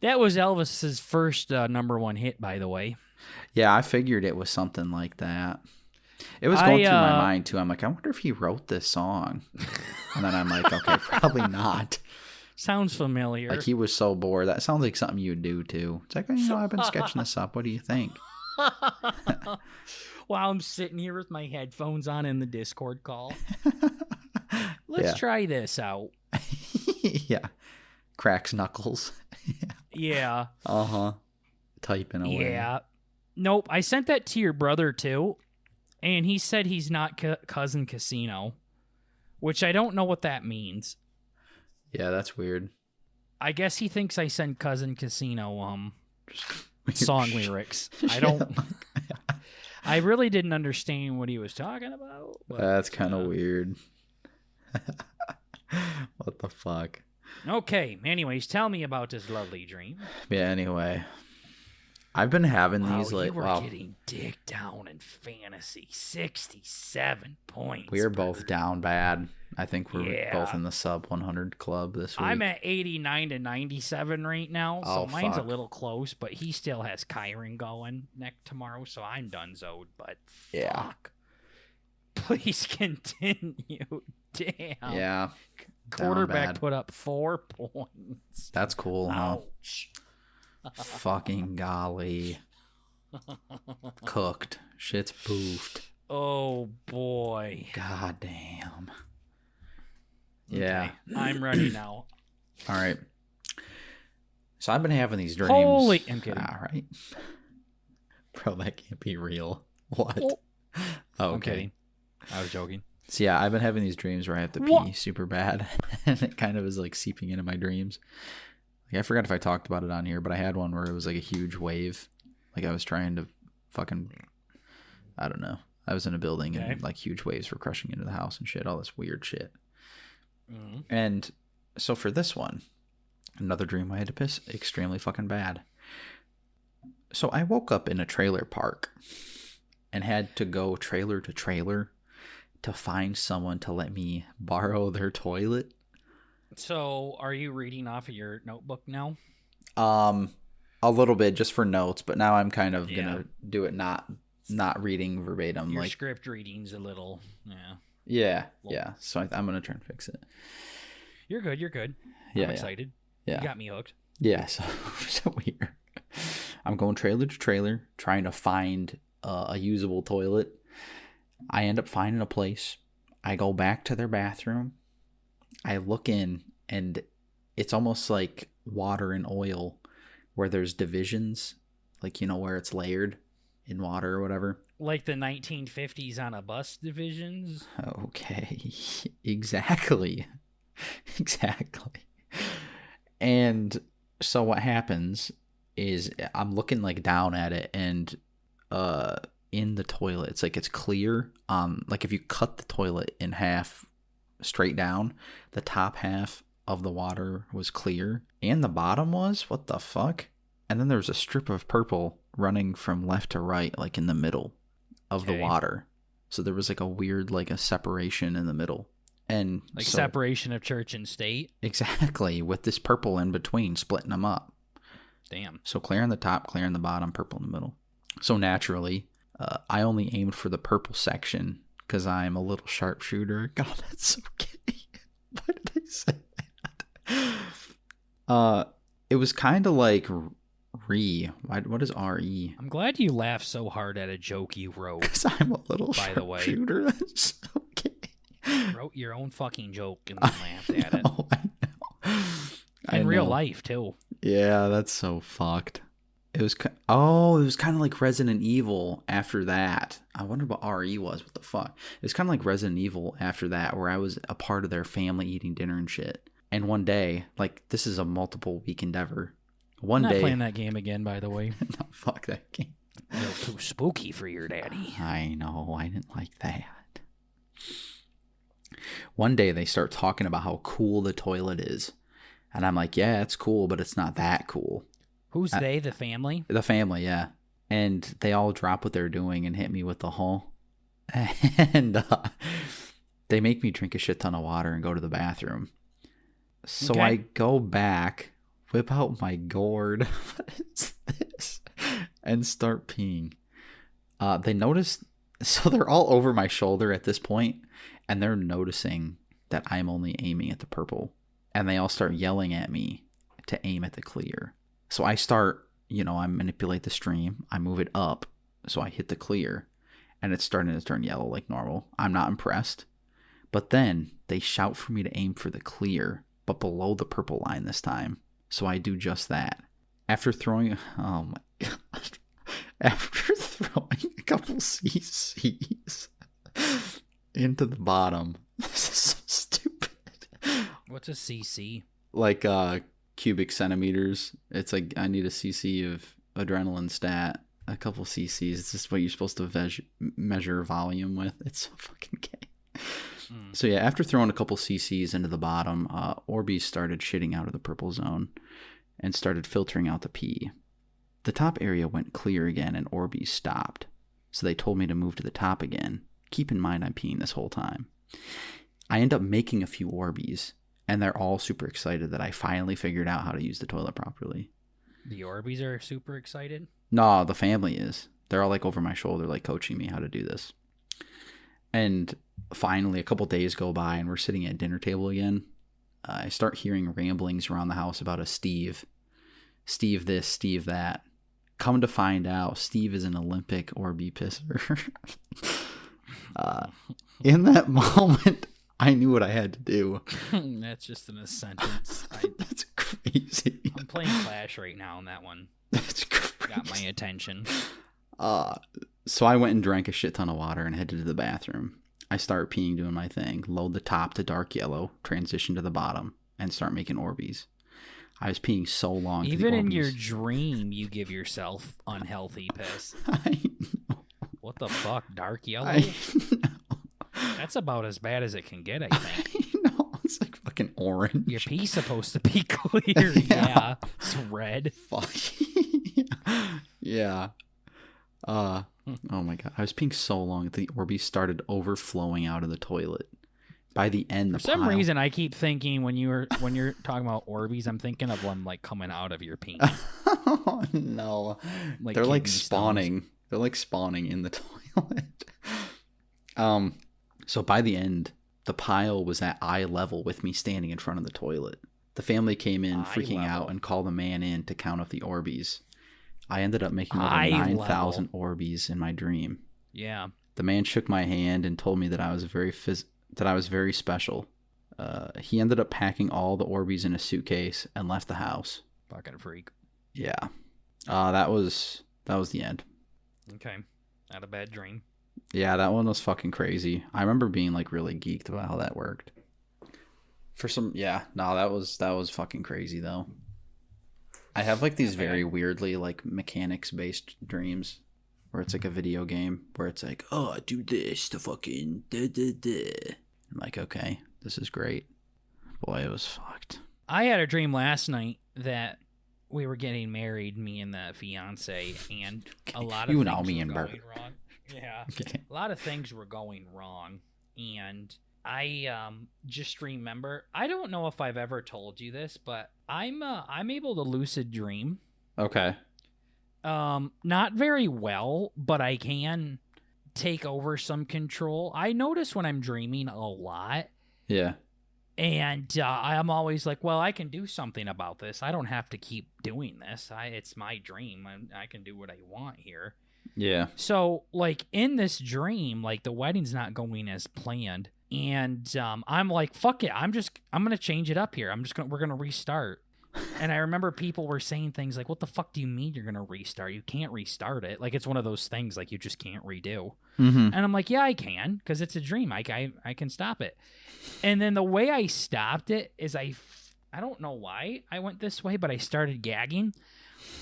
That was Elvis's first number one hit, by the way. Yeah, I figured it was something like that. It was going through my mind, too. I'm like, I wonder if he wrote this song. And then I'm like, okay, probably not. Sounds familiar. Like, he was so bored. That sounds like something you would do, too. It's like, I've been sketching this up. What do you think? While I'm sitting here with my headphones on in the Discord call. Let's try this out. Yeah. Cracks knuckles. Yeah. Uh-huh. Typing away. Yeah. Nope. I sent that to your brother, too. And he said he's not Cousin Casino. Which I don't know what that means. Yeah, that's weird. I guess he thinks I send Cousin Casino song lyrics. I don't... I really didn't understand what he was talking about. That's kind of weird. What the fuck? Okay, anyways, tell me about this lovely dream. Yeah, anyway. I've been having these like... You were getting dick down in fantasy. 67 points. We are both down bad. I think we're both in the sub 100 club this week. I'm at 89 to 97 right now, so mine's fuck. a little close, but he still has Kyron going tomorrow, so I'm donezoed, but fuck. Please continue. Damn. Yeah. Quarterback put up 4 points. That's cool, huh? Ouch. Fucking golly. Cooked. Shit's poofed. Oh, boy. God damn. Yeah. Okay, I'm ready now. All right. So I've been having these dreams. Holy... I'm kidding. All right. Bro, that can't be real. What? Oh, okay. I'm kidding. I was joking. So yeah, I've been having these dreams where I have to pee super bad. And it kind of is like seeping into my dreams. Like, I forgot if I talked about it on here, but I had one where it was like a huge wave. Like I was trying to fucking... I don't know. I was in a building and like huge waves were crushing into the house and shit. All this weird shit. Mm-hmm. And so for this one, another dream I had to piss extremely fucking bad. So I woke up in a trailer park and had to go trailer to trailer to find someone to let me borrow their toilet. So, are you reading off of your notebook now? A little bit just for notes, but now I'm kind of gonna do it not reading verbatim. Your like script reading's a little, Yeah. So I'm gonna try and fix it. You're good. I'm excited. Yeah. You got me hooked. Yeah. So weird. I'm going trailer to trailer trying to find a usable toilet. I end up finding a place. I go back to their bathroom. I look in, and it's almost like water and oil, where there's divisions, like, where it's layered in water or whatever. Like the 1950s on a bus divisions? Okay. Exactly. And so what happens is I'm looking like down at it, and in the toilet, it's clear. Like if you cut the toilet in half straight down, the top half of the water was clear, and the bottom was. What the fuck? And then there was a strip of purple running from left to right, like in the middle of the water. So there was like a weird, like a separation in the middle. And like separation of church and state? Exactly, with this purple in between, splitting them up. Damn. So clear on the top, clear on the bottom, purple in the middle. So naturally, I only aimed for the purple section because I'm a little sharpshooter. God, that's so gay. Why did I say that? It was kind of like what is RE? I'm glad you laughed so hard at a joke you wrote. Because I'm a little by the way. Shooter. That's so gay. Wrote your own fucking joke and then laughed at it. I know. In real life, too. Yeah, that's so fucked. It was kind of like Resident Evil after that. I wonder what RE was. What the fuck? It was kind of like Resident Evil after that, where I was a part of their family eating dinner and shit. And one day, like, this is a multiple week endeavor. I'm not playing that game again, by the way. No, fuck that game. A little too spooky for your daddy. I know. I didn't like that. One day they start talking about how cool the toilet is. And I'm like, yeah, it's cool, but it's not that cool. Who's they? The family? The family, yeah. And they all drop what they're doing and hit me with the whole. And they make me drink a shit ton of water and go to the bathroom. So Okay. I go back, whip out my gourd, what is this? And start peeing. They notice, so they're all over my shoulder at this point, and they're noticing that I'm only aiming at the purple. And they all start yelling at me to aim at the clear. So I start, I manipulate the stream. I move it up. So I hit the clear. And it's starting to turn yellow like normal. I'm not impressed. But then they shout for me to aim for the clear, but below the purple line this time. So I do just that. After throwing, oh my God. After throwing a couple CCs into the bottom. This is so stupid. What's a CC? Like cubic centimeters. It's like I need a cc of adrenaline stat, a couple cc's. It's just what you're supposed to measure volume with. It's so fucking gay. So yeah, after throwing a couple cc's into the bottom, Orbeez started shitting out of the purple zone and started filtering out the pee. The top area went clear again and Orbeez stopped. So they told me to move to the top again. Keep in mind I'm peeing this whole time. I end up making a few Orbeez. And they're all super excited that I finally figured out how to use the toilet properly. The Orbeez are super excited? No, the family is. They're all like over my shoulder, like coaching me how to do this. And finally, a couple days go by and we're sitting at dinner table again. I start hearing ramblings around the house about a Steve. Steve this, Steve that. Come to find out, Steve is an Olympic Orbeez pisser. In that moment, I knew what I had to do. That's just in a sentence. That's crazy. I'm playing Clash right now, and that one That's crazy. got my attention. So I went and drank a shit ton of water and headed to the bathroom. I start peeing, doing my thing, load the top to dark yellow, transition to the bottom, and start making Orbeez. I was peeing so long. Even in your dream, you give yourself unhealthy piss. I know. What the fuck? Dark yellow? I know. That's about as bad as it can get, I think. I know. It's like fucking orange. Your pee's supposed to be clear. Yeah. It's red. Fuck. Yeah. Oh my God. I was peeing so long that the Orbeez started overflowing out of the toilet. By the end, For some reason, I keep thinking when you're talking about Orbeez, I'm thinking of one like coming out of your penis. Oh no. Like they're like kidney spawning. stones. They're like spawning in the toilet. So by the end, the pile was at eye level with me standing in front of the toilet. The family came in freaking out and called a man in to count up the Orbeez. I ended up making over 9,000 Orbeez in my dream. Yeah. The man shook my hand and told me that I was very special. He ended up packing all the Orbeez in a suitcase and left the house. Fucking freak. Yeah. That was the end. Okay. Not a bad dream. Yeah, that one was fucking crazy. I remember being like really geeked about how that worked. That was fucking crazy though. I have like these very weirdly like mechanics based dreams where it's like a video game where it's like, oh, I do this to fucking da da da. I'm like, okay, this is great. Boy, it was fucked. I had a dream last night that we were getting married, me and the fiance, and a lot of You things know me were and going Bert. wrong. Yeah, Okay. a lot of things were going wrong, and I just remember. I don't know if I've ever told you this, but I'm able to lucid dream. Okay. Not very well, but I can take over some control. I notice when I'm dreaming a lot. Yeah. And I'm always like, well, I can do something about this. I don't have to keep doing this. It's my dream. I can do what I want here. Yeah. So, like, in this dream, like, the wedding's not going as planned. And I'm like, fuck it. I'm going to change it up here. We're going to restart. And I remember people were saying things like, what the fuck do you mean you're going to restart? You can't restart it. Like, it's one of those things, like, you just can't redo. Mm-hmm. And I'm like, yeah, I can, because it's a dream. I can stop it. And then the way I stopped it is I don't know why I went this way, but I started gagging.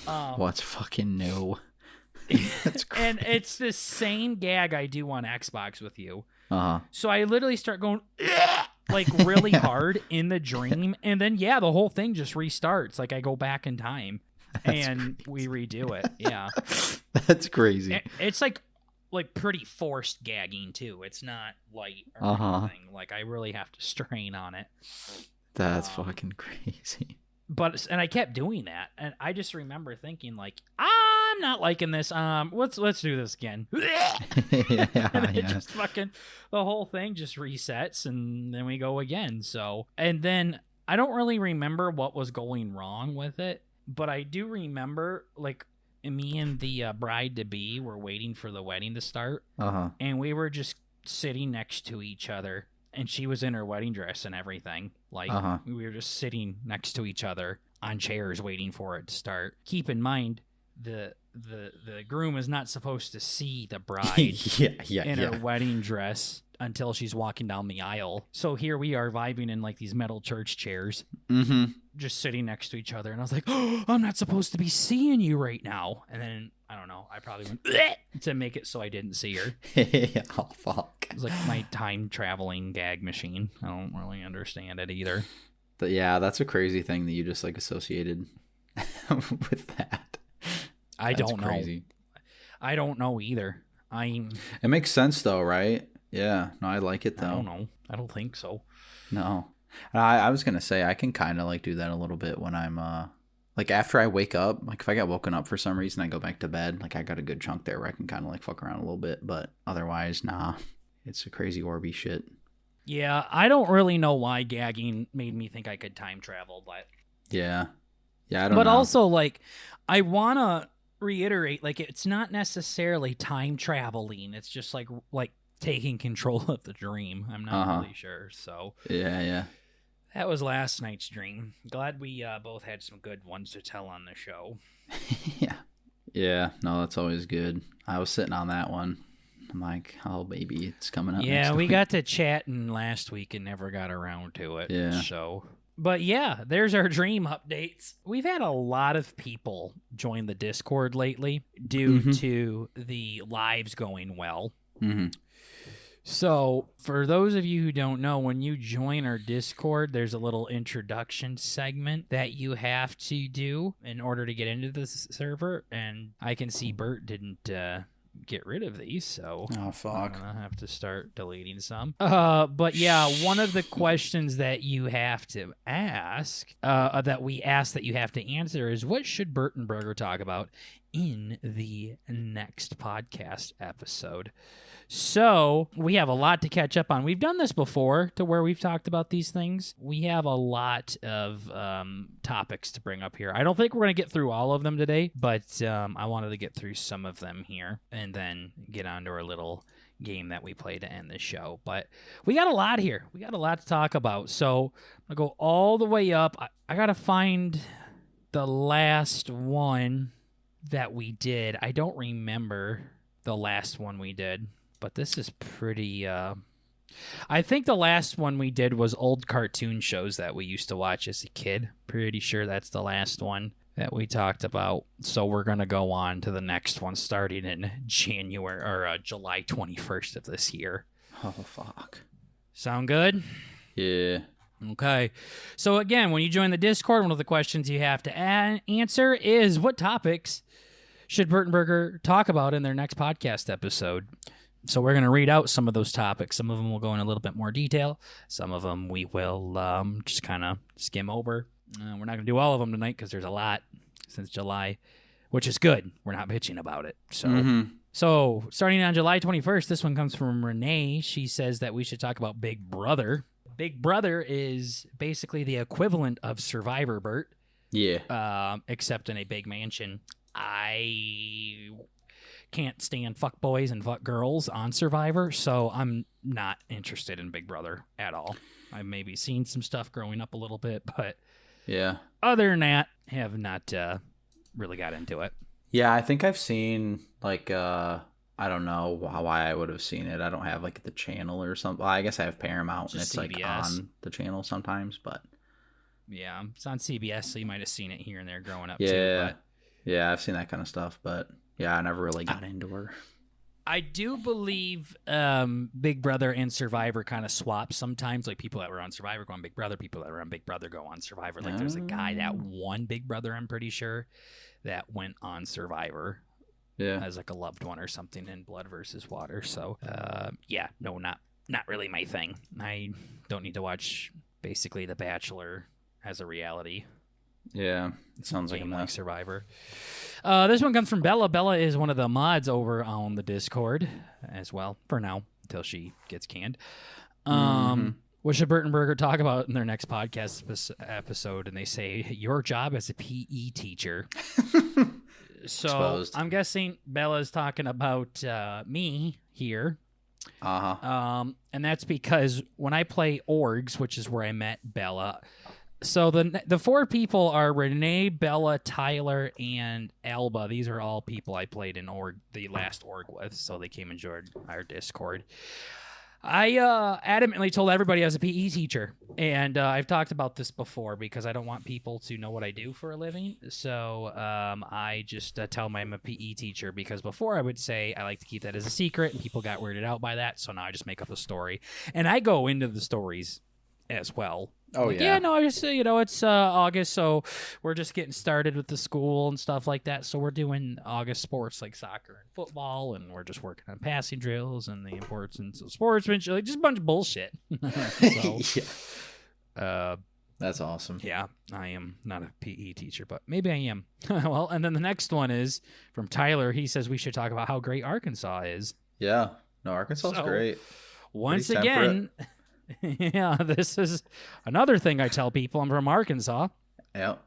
What's fucking new? That's crazy. And it's the same gag I do on Xbox with you. Uh-huh. So I literally start going like really hard in the dream, and then the whole thing just restarts. Like I go back in time and we redo it. Yeah, That's crazy. it's like pretty forced gagging too. It's not light or anything. Like I really have to strain on it. That's fucking crazy. But I kept doing that, and I just remember thinking like, I'm not liking this. Let's do this again. And it just fucking the whole thing just resets, and then we go again. So, and then I don't really remember what was going wrong with it, but I do remember like me and the bride to be were waiting for the wedding to start, and we were just sitting next to each other. And she was in her wedding dress and everything. Like, we were just sitting next to each other on chairs waiting for it to start. Keep in mind, the groom is not supposed to see the bride in her wedding dress until she's walking down the aisle. So here we are vibing in, like, these metal church chairs. Just sitting next to each other. And I was like, oh, I'm not supposed to be seeing you right now. And then, I don't know, I probably went to make it so I didn't see her. Oh, fuck. It was like my time traveling gag machine. I don't really understand it either. But yeah, that's a crazy thing that you just like associated with that. I That's don't know. crazy. I don't know either. It makes sense though, right? Yeah. No, I like it though. I don't know. I don't think so. No. I was gonna say I can kind of like do that a little bit when I'm like after I wake up. Like if I get woken up for some reason, I go back to bed. Like I got a good chunk there where I can kind of like fuck around a little bit. But otherwise, nah. It's a crazy Orby shit. Yeah, I don't really know why gagging made me think I could time travel, but yeah, I don't know. But also, like, I want to reiterate, like, it's not necessarily time traveling. It's just like taking control of the dream. I'm not really sure. So yeah. That was last night's dream. Glad we both had some good ones to tell on the show. Yeah. No, that's always good. I was sitting on that one. I'm like, oh, baby, it's coming up. Yeah, next we week. got to chatting last week and never got around to it. Yeah. So, but yeah, there's our dream updates. We've had a lot of people join the Discord lately due to the lives going well. So, for those of you who don't know, when you join our Discord, there's a little introduction segment that you have to do in order to get into the server. And I can see Bert didn't get rid of these, so oh fuck, I'm gonna have to start deleting some. But yeah, one of the questions that you have to ask, that we ask that you have to answer is, what should Bert and Burger talk about in the next podcast episode? So we have a lot to catch up on. We've done this before to where we've talked about these things. We have a lot of topics to bring up here. I don't think we're going to get through all of them today, but I wanted to get through some of them here and then get on to our little game that we play to end the show. But we got a lot here. We got a lot to talk about. So I'm going to go all the way up. I got to find the last one that we did. I don't remember the last one we did. But this is pretty, I think the last one we did was old cartoon shows that we used to watch as a kid. Pretty sure that's the last one that we talked about. So we're going to go on to the next one starting in January or July 21st of this year. Oh, fuck. Sound good? Yeah. Okay. So again, when you join the Discord, one of the questions you have to answer is what topics should Bert and Burger talk about in their next podcast episode? So we're going to read out some of those topics. Some of them will go in a little bit more detail. Some of them we will just kind of skim over. We're not going to do all of them tonight because there's a lot since July, which is good. We're not bitching about it. So starting on July 21st, this one comes from Renee. She says that we should talk about Big Brother. Big Brother is basically the equivalent of Survivor, Bert. Yeah. Except in a big mansion. I can't stand fuck boys and fuck girls on Survivor, so I'm not interested in Big Brother at all. I've maybe seen some stuff growing up a little bit, but Yeah. other than that, have not really got into it. Yeah, I think I've seen, like, I don't know why I would have seen it. I don't have, like, the channel or something. Well, I guess I have Paramount, and Just it's, like, CBS. on the channel sometimes, but... Yeah, it's on CBS, so you might have seen it here and there growing up, Yeah. too. But Yeah, I've seen that kind of stuff, but, yeah, I never really got into her. I do believe Big Brother and Survivor kind of swap sometimes. Like, people that were on Survivor go on Big Brother, people that were on Big Brother go on Survivor. Like, there's a guy that won Big Brother, I'm pretty sure, that went on Survivor. Yeah. As like a loved one or something in Blood versus Water. So, yeah, no, not really my thing. I don't need to watch basically The Bachelor as a reality. Yeah, it sounds like a Game like mess. Survivor. This one comes from Bella. Bella is one of the mods over on the Discord as well, for now, until she gets canned. What should Bert and Burger talk about in their next podcast episode? And they say, your job as a PE teacher. So Exposed. I'm guessing Bella's talking about me here. And that's because when I play orgs, which is where I met Bella, so the four people are Renee, Bella, Tyler, and Alba. These are all people I played in the last org with, so they came and joined our Discord. I adamantly told everybody I was a PE teacher, and I've talked about this before because I don't want people to know what I do for a living. So I just tell them I'm a PE teacher because before I would say I like to keep that as a secret, and people got weirded out by that. So now I just make up a story, and I go into the stories as well. Oh, like, yeah. no, I just it's August, so we're just getting started with the school and stuff like that. So we're doing August sports like soccer and football, and we're just working on passing drills and the importance of sportsmanship, like just a bunch of bullshit. So, Yeah. That's awesome. yeah, I am not a PE teacher, but maybe I am. Well, and then the next one is from Tyler. He says we should talk about how great Arkansas is. Yeah. No, Arkansas is So, great. Once Pretty again, yeah, this is another thing I tell people. I'm from Arkansas. Yep.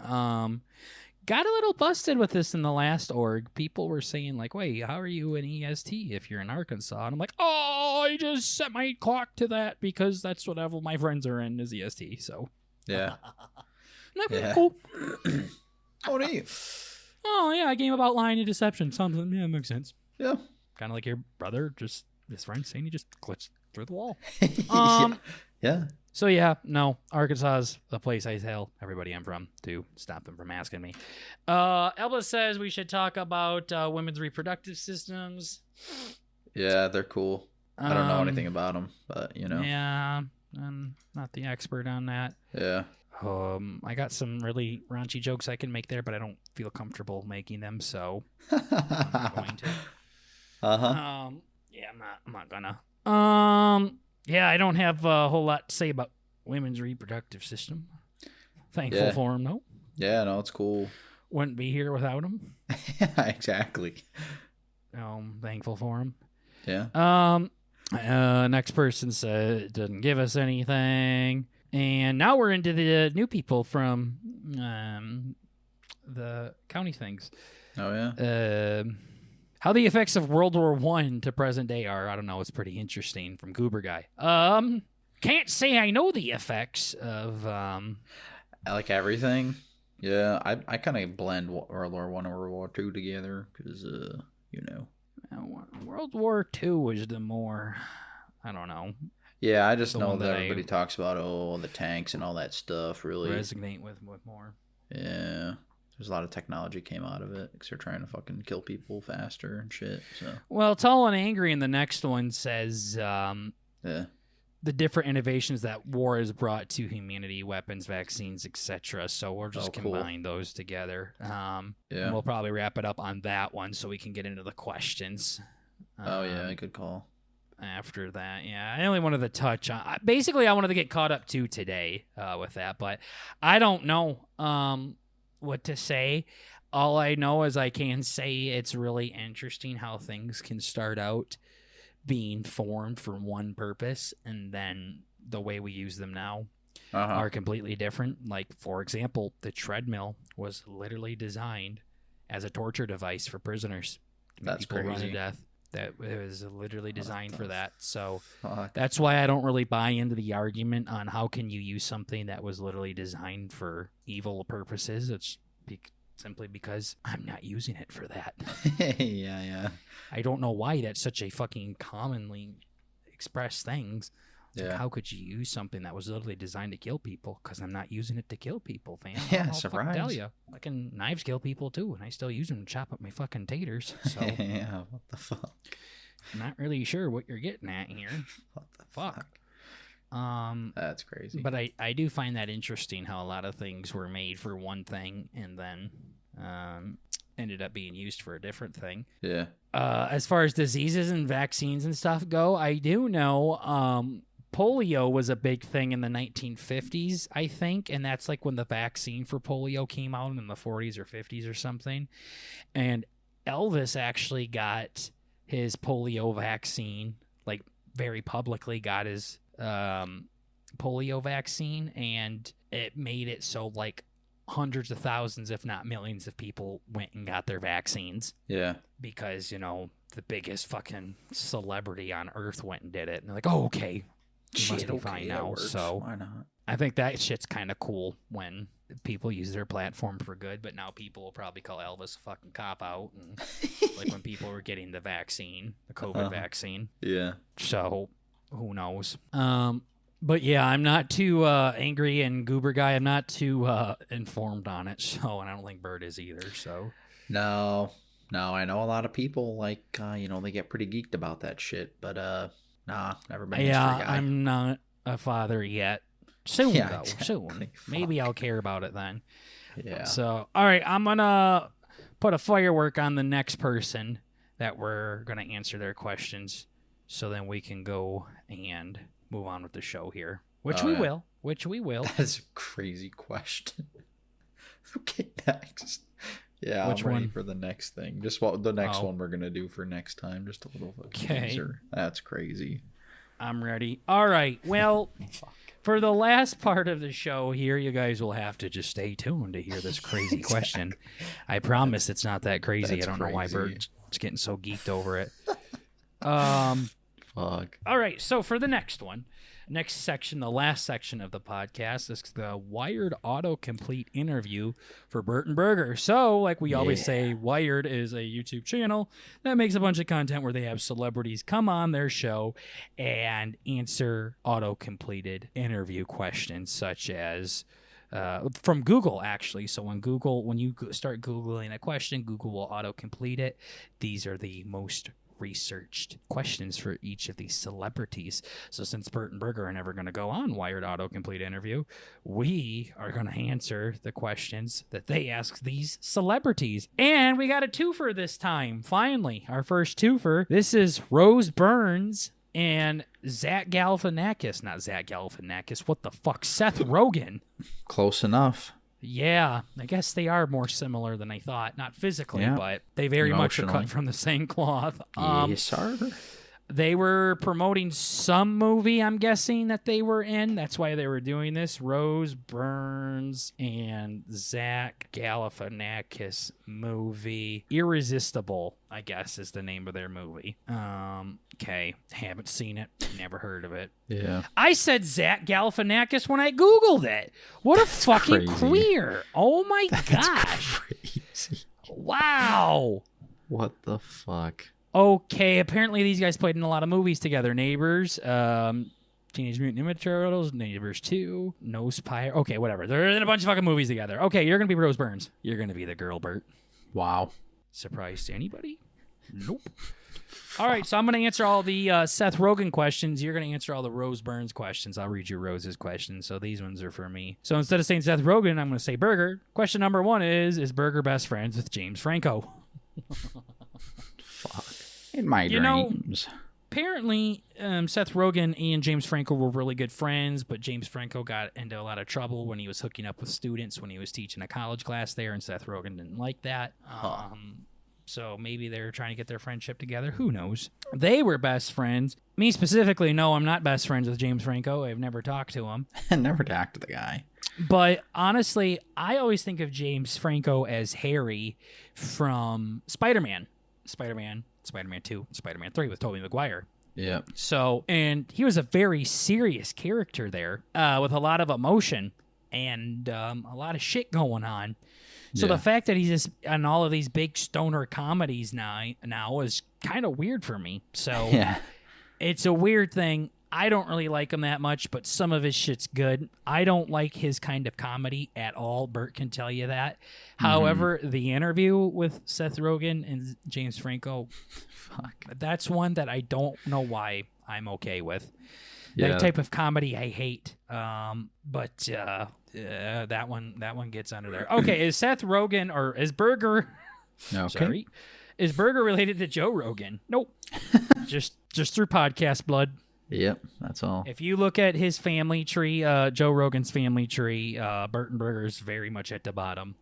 Got a little busted with this in the last org. People were saying, like, wait, how are you an EST if you're in Arkansas? And I'm like, oh, I just set my clock to that because that's what all my friends are in is EST. So, Yeah. Yeah. cool. How old are you? Oh, yeah, a game about lying and deception. Something, yeah, makes sense. Yeah. Kind of like your brother, just his friend saying he just glitched through the wall. Yeah. So, yeah, no, Arkansas is the place I tell everybody I'm from to stop them from asking me. Elba says we should talk about women's reproductive systems. Yeah, they're cool. I don't know anything about them, but, Yeah, I'm not the expert on that. Yeah. I got some really raunchy jokes I can make there, but I don't feel comfortable making them, so I'm not going to. Yeah, I'm not gonna. Yeah, I don't have a whole lot to say about women's reproductive system. Thankful for them, though. Yeah, no, it's cool. Wouldn't be here without them. Yeah, exactly. Thankful for them. Yeah. Next person said it doesn't give us anything. And now we're into the new people from the county things. Oh, yeah. How the effects of World War I to present day are, I don't know, it's pretty interesting from Goober Guy. Can't say I know the effects of I like everything. Yeah, I kind of blend World War One and World War Two together because, World War II was the more, I don't know. Yeah, I just The know one that that everybody talks about the tanks and all that stuff. Really, resonate with more. Yeah, there's a lot of technology came out of it because they're trying to fucking kill people faster and shit. So Well, Tall and Angry in the next one says, yeah, the different innovations that war has brought to humanity, weapons, vaccines, etc. So we'll just combine those together. And we'll probably wrap it up on that one so we can get into the questions. Good call. After that, I only wanted to touch on. Basically, I wanted to get caught up to today with that, but I don't know what to say. All I know is I can say it's really interesting how things can start out being formed for one purpose, and then the way we use them now are completely different. Like, for example, the treadmill was literally designed as a torture device for prisoners to make people run to death. That it was literally designed for that. So that's why I don't really buy into the argument on how can you use something that was literally designed for evil purposes. It's simply because I'm not using it for that. Yeah. I don't know why that's such a fucking commonly expressed thing. Yeah. How could you use something that was literally designed to kill people? Because I'm not using it to kill people, fam. Yeah, surprise. Tell you, fucking knives kill people too, and I still use them to chop up my fucking taters. So yeah, what the fuck? I'm not really sure what you're getting at here. What the fuck? That's crazy. But I do find that interesting how a lot of things were made for one thing and then ended up being used for a different thing. Yeah. As far as diseases and vaccines and stuff go, I do know polio was a big thing in the 1950s, I think, and that's like when the vaccine for polio came out in the 40s or 50s or something. And Elvis actually got his polio vaccine, like very publicly got his polio vaccine, and it made it so like hundreds of thousands, if not millions of people went and got their vaccines. Yeah. Because, you know, the biggest fucking celebrity on earth went and did it. And they're like, oh, okay. You must be fine now. So why not? I think that shit's kind of cool when people use their platform for good, but now people will probably call Elvis a fucking cop-out. And like when people were getting the vaccine, the COVID vaccine. Yeah. So who knows? But yeah, I'm not too angry and goober guy. I'm not too informed on it. So, and I don't think Bert is either. So no, I know a lot of people like they get pretty geeked about that shit. But nah, never been a history guy. I'm not a father yet. Soon Yeah, though, exactly. soon. Maybe I'll care about it then. Yeah. So, all right, I'm gonna put a firework on the next person that we're gonna answer their questions, so then we can go and move on with the show here, which we will. That's a crazy question. Okay, next. Yeah, Which I'm ready one? for the next thing. Just what the next one we're gonna do for next time. Just a little teaser. That's crazy. I'm ready. All right. Well, for the last part of the show here, you guys will have to just stay tuned to hear this crazy question. I promise it's not that crazy. That's I don't know why crazy. Bert's getting so geeked over it. Fuck. All right, so for the next one, next section, the last section of the podcast, is the Wired Autocomplete interview for Bert and Burger. So, like we always say, Wired is a YouTube channel that makes a bunch of content where they have celebrities come on their show and answer auto-completed interview questions, such as from Google, actually. So when you start Googling a question, Google will auto-complete it. These are the most researched questions for each of these celebrities. So since Bert and Burger are never going to go on Wired Autocomplete interview, we are going to answer the questions that they ask these celebrities. And we got a twofer this time. Finally, our first twofer. This is Rose Burns and Zach Galifianakis. Not Zach Galifianakis. What the fuck? Seth Rogen. Close enough. Yeah, I guess they are more similar than I thought. Not physically, but they very much are cut from the same cloth. Yes, sir. They were promoting some movie, I'm guessing, that they were in. That's why they were doing this. Rose Burns and Zach Galifianakis movie. Irresistible, I guess, is the name of their movie. Okay, haven't seen it. Never heard of it. Yeah. I said Zach Galifianakis when I Googled it. What a fucking crazy. queer. Oh my gosh. Crazy. Wow. What the fuck? Okay, apparently these guys played in a lot of movies together. Neighbors, Teenage Mutant Ninja Turtles, Neighbors 2, No Spire. Okay, whatever. They're in a bunch of fucking movies together. Okay, you're going to be Rose Burns. You're going to be the girl, Bert. Wow. Surprise to anybody? Nope. All right, so I'm going to answer all the Seth Rogen questions. You're going to answer all the Rose Burns questions. I'll read you Rose's questions. So these ones are for me. So instead of saying Seth Rogen, I'm going to say Burger. Question number 1 is Burger best friends with James Franco? Fuck. In my dreams. Apparently, Seth Rogen and James Franco were really good friends, but James Franco got into a lot of trouble when he was hooking up with students when he was teaching a college class there, and Seth Rogen didn't like that. So maybe they're trying to get their friendship together. Who knows? They were best friends. Me specifically, no, I'm not best friends with James Franco. I've never talked to him. Never talked to the guy. But honestly, I always think of James Franco as Harry from Spider-Man. Spider-Man 2, Spider-Man 3 with Tobey Maguire. Yeah. So, and he was a very serious character there with a lot of emotion and a lot of shit going on. So the fact that he's just on all of these big stoner comedies now is kind of weird for me. So it's a weird thing. I don't really like him that much, but some of his shit's good. I don't like his kind of comedy at all. Bert can tell you that. However, the interview with Seth Rogen and James Franco, that's one that I don't know why I'm okay with. That type of comedy I hate. But that one gets under there. Okay, is Seth Rogen or is Burger? Okay. Sorry, is Burger related to Joe Rogan? Nope. just through podcast blood. Yep, that's all. If you look at his family tree, Joe Rogan's family tree, Bert and Burger's very much at the bottom.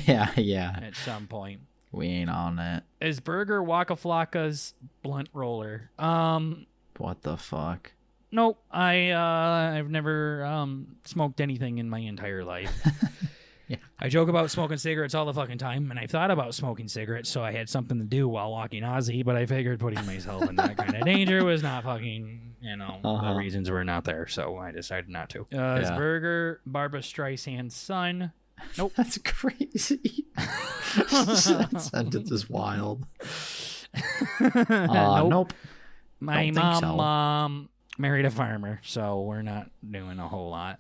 yeah. At some point. We ain't on that. Is Burger Waka Flocka's blunt roller? What the fuck? Nope. I've never smoked anything in my entire life. Yeah. I joke about smoking cigarettes all the fucking time, and I thought about smoking cigarettes, so I had something to do while walking Ozzy, but I figured putting myself in that kind of danger was not fucking, the reasons were not there, so I decided not to. Is Burger Barbra Streisand's son? Nope. That's crazy. That sentence is wild. Nope. My mom married a farmer, so we're not doing a whole lot.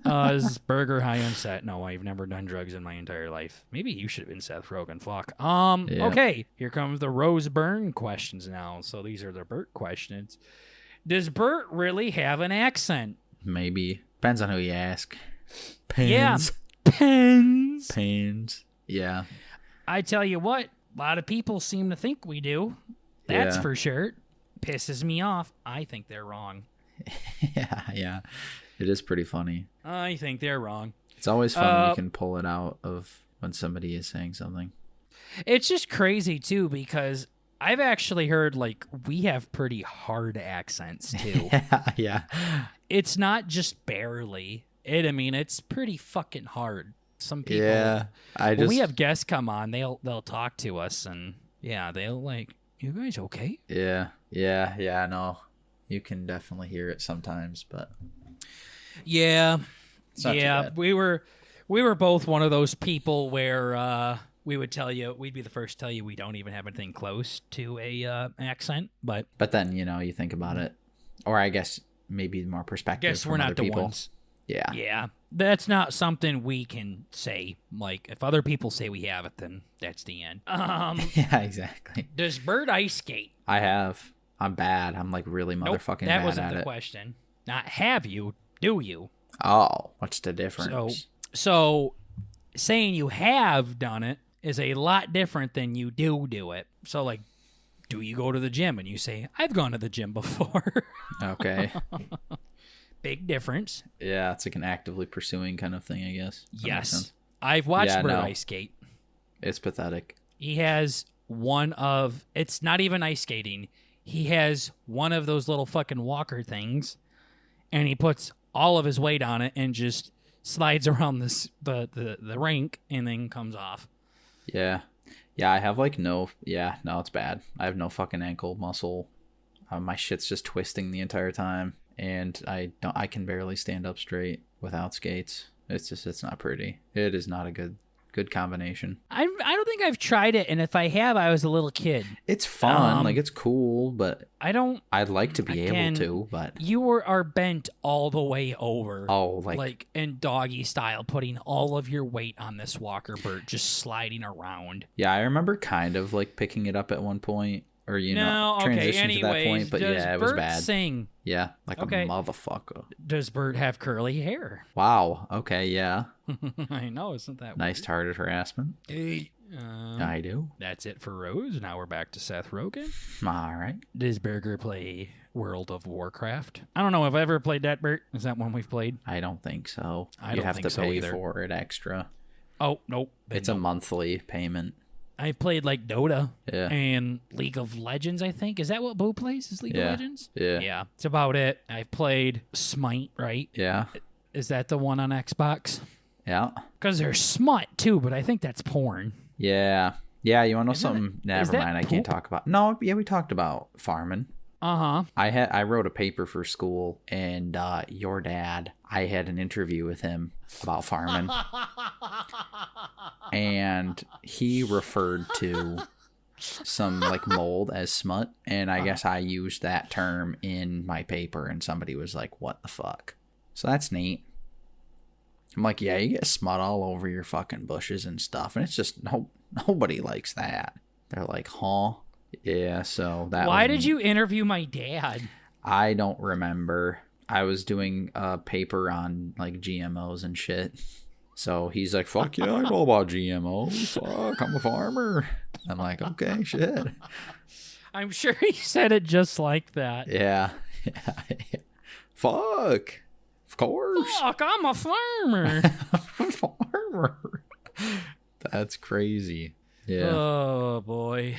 Is Burger high on set? No, I've never done drugs in my entire life. Maybe you should have been Seth Rogen. Fuck. Okay, here comes the Rose Byrne questions now. So these are the Bert questions. Does Bert really have an accent? Maybe. Depends on who you ask. Yeah. Pens. Yeah. I tell you what, a lot of people seem to think we do. That's for sure. Pisses me off. I think they're wrong. Yeah. It is pretty funny. I think they're wrong. It's always fun when you can pull it out of when somebody is saying something. It's just crazy, too, because I've actually heard, we have pretty hard accents, too. Yeah. It's not just barely. It's pretty fucking hard. Some people... Yeah, when we have guests come on, they'll talk to us, and, they'll you guys okay? Yeah, no. You can definitely hear it sometimes, but... Yeah. We were both one of those people where we would tell you, we'd be the first to tell you we don't even have anything close to a accent, but then you think about it, or I guess maybe more perspective. Guess we're not the ones. Yeah. That's not something we can say. If other people say we have it, then that's the end. Yeah, exactly. Does Bert ice skate? I have. I'm bad. I'm really motherfucking bad at it. That wasn't the question. Not have you. Do you? Oh, what's the difference? So saying you have done it is a lot different than you do it. So, do you go to the gym? And you say, I've gone to the gym before. Okay. Big difference. Yeah, it's an actively pursuing kind of thing, I guess. Yes. I've watched Bert ice skate. It's pathetic. He has it's not even ice skating. He has one of those little fucking walker things, and he puts all of his weight on it and just slides around the rink and then comes off. Yeah. I have no, it's bad. I have no fucking ankle muscle. My shit's just twisting the entire time, and I can barely stand up straight without skates. It's not pretty. It is not a good combination. I don't think I've tried it, and if I have, I was a little kid. It's fun, it's cool, but I'd like to be able to, but you are bent all the way over. Oh, in doggy style, putting all of your weight on this walker, Bert, just sliding around. Yeah, I remember kind of picking it up at one point, or No, okay. transition to that Anyways, point. But does yeah, it was Bert bad. sing? Yeah, like Okay. a motherfucker. Does Bert have curly hair? Wow. Okay. Yeah. I know, isn't that Nice targeted harassment. weird? I do. That's it for Rose. Now we're back to Seth Rogen. All right. Does Burger play World of Warcraft? I don't know if I ever played that, Bert. Is that one we've played? I don't think so. I You don't have think to so pay either. for it extra. Oh, nope. It's a monthly payment. I've played like Dota Yeah. and League of Legends, I think. Is that what Boo plays? Is League of Legends? Yeah. Yeah. It's about it. I've played Smite, right? Yeah. Is that the one on Xbox? Yeah. Because there's Smut too, but I think that's porn. Yeah. Yeah. You want to know Isn't something? is Never that mind. I can't poop? talk about. No. Yeah, we talked about farming. Uh-huh. I wrote a paper for school, and your dad, I had an interview with him about farming, and he referred to some like mold as smut, and I guess I used that term in my paper, and somebody was like, "What the fuck?" So that's neat. I'm like, yeah, you get smut all over your fucking bushes and stuff, and it's just nobody likes that. They're like, huh? Yeah, so that. Why did you interview my dad? I don't remember. I was doing a paper on like GMOs and shit. So he's like, fuck yeah, I know about GMOs. Fuck, I'm a farmer. I'm like, okay, shit. I'm sure he said it just like that. Yeah. Fuck. Of course. Fuck, I'm a farmer. I'm a farmer. That's crazy. Yeah. Oh, boy.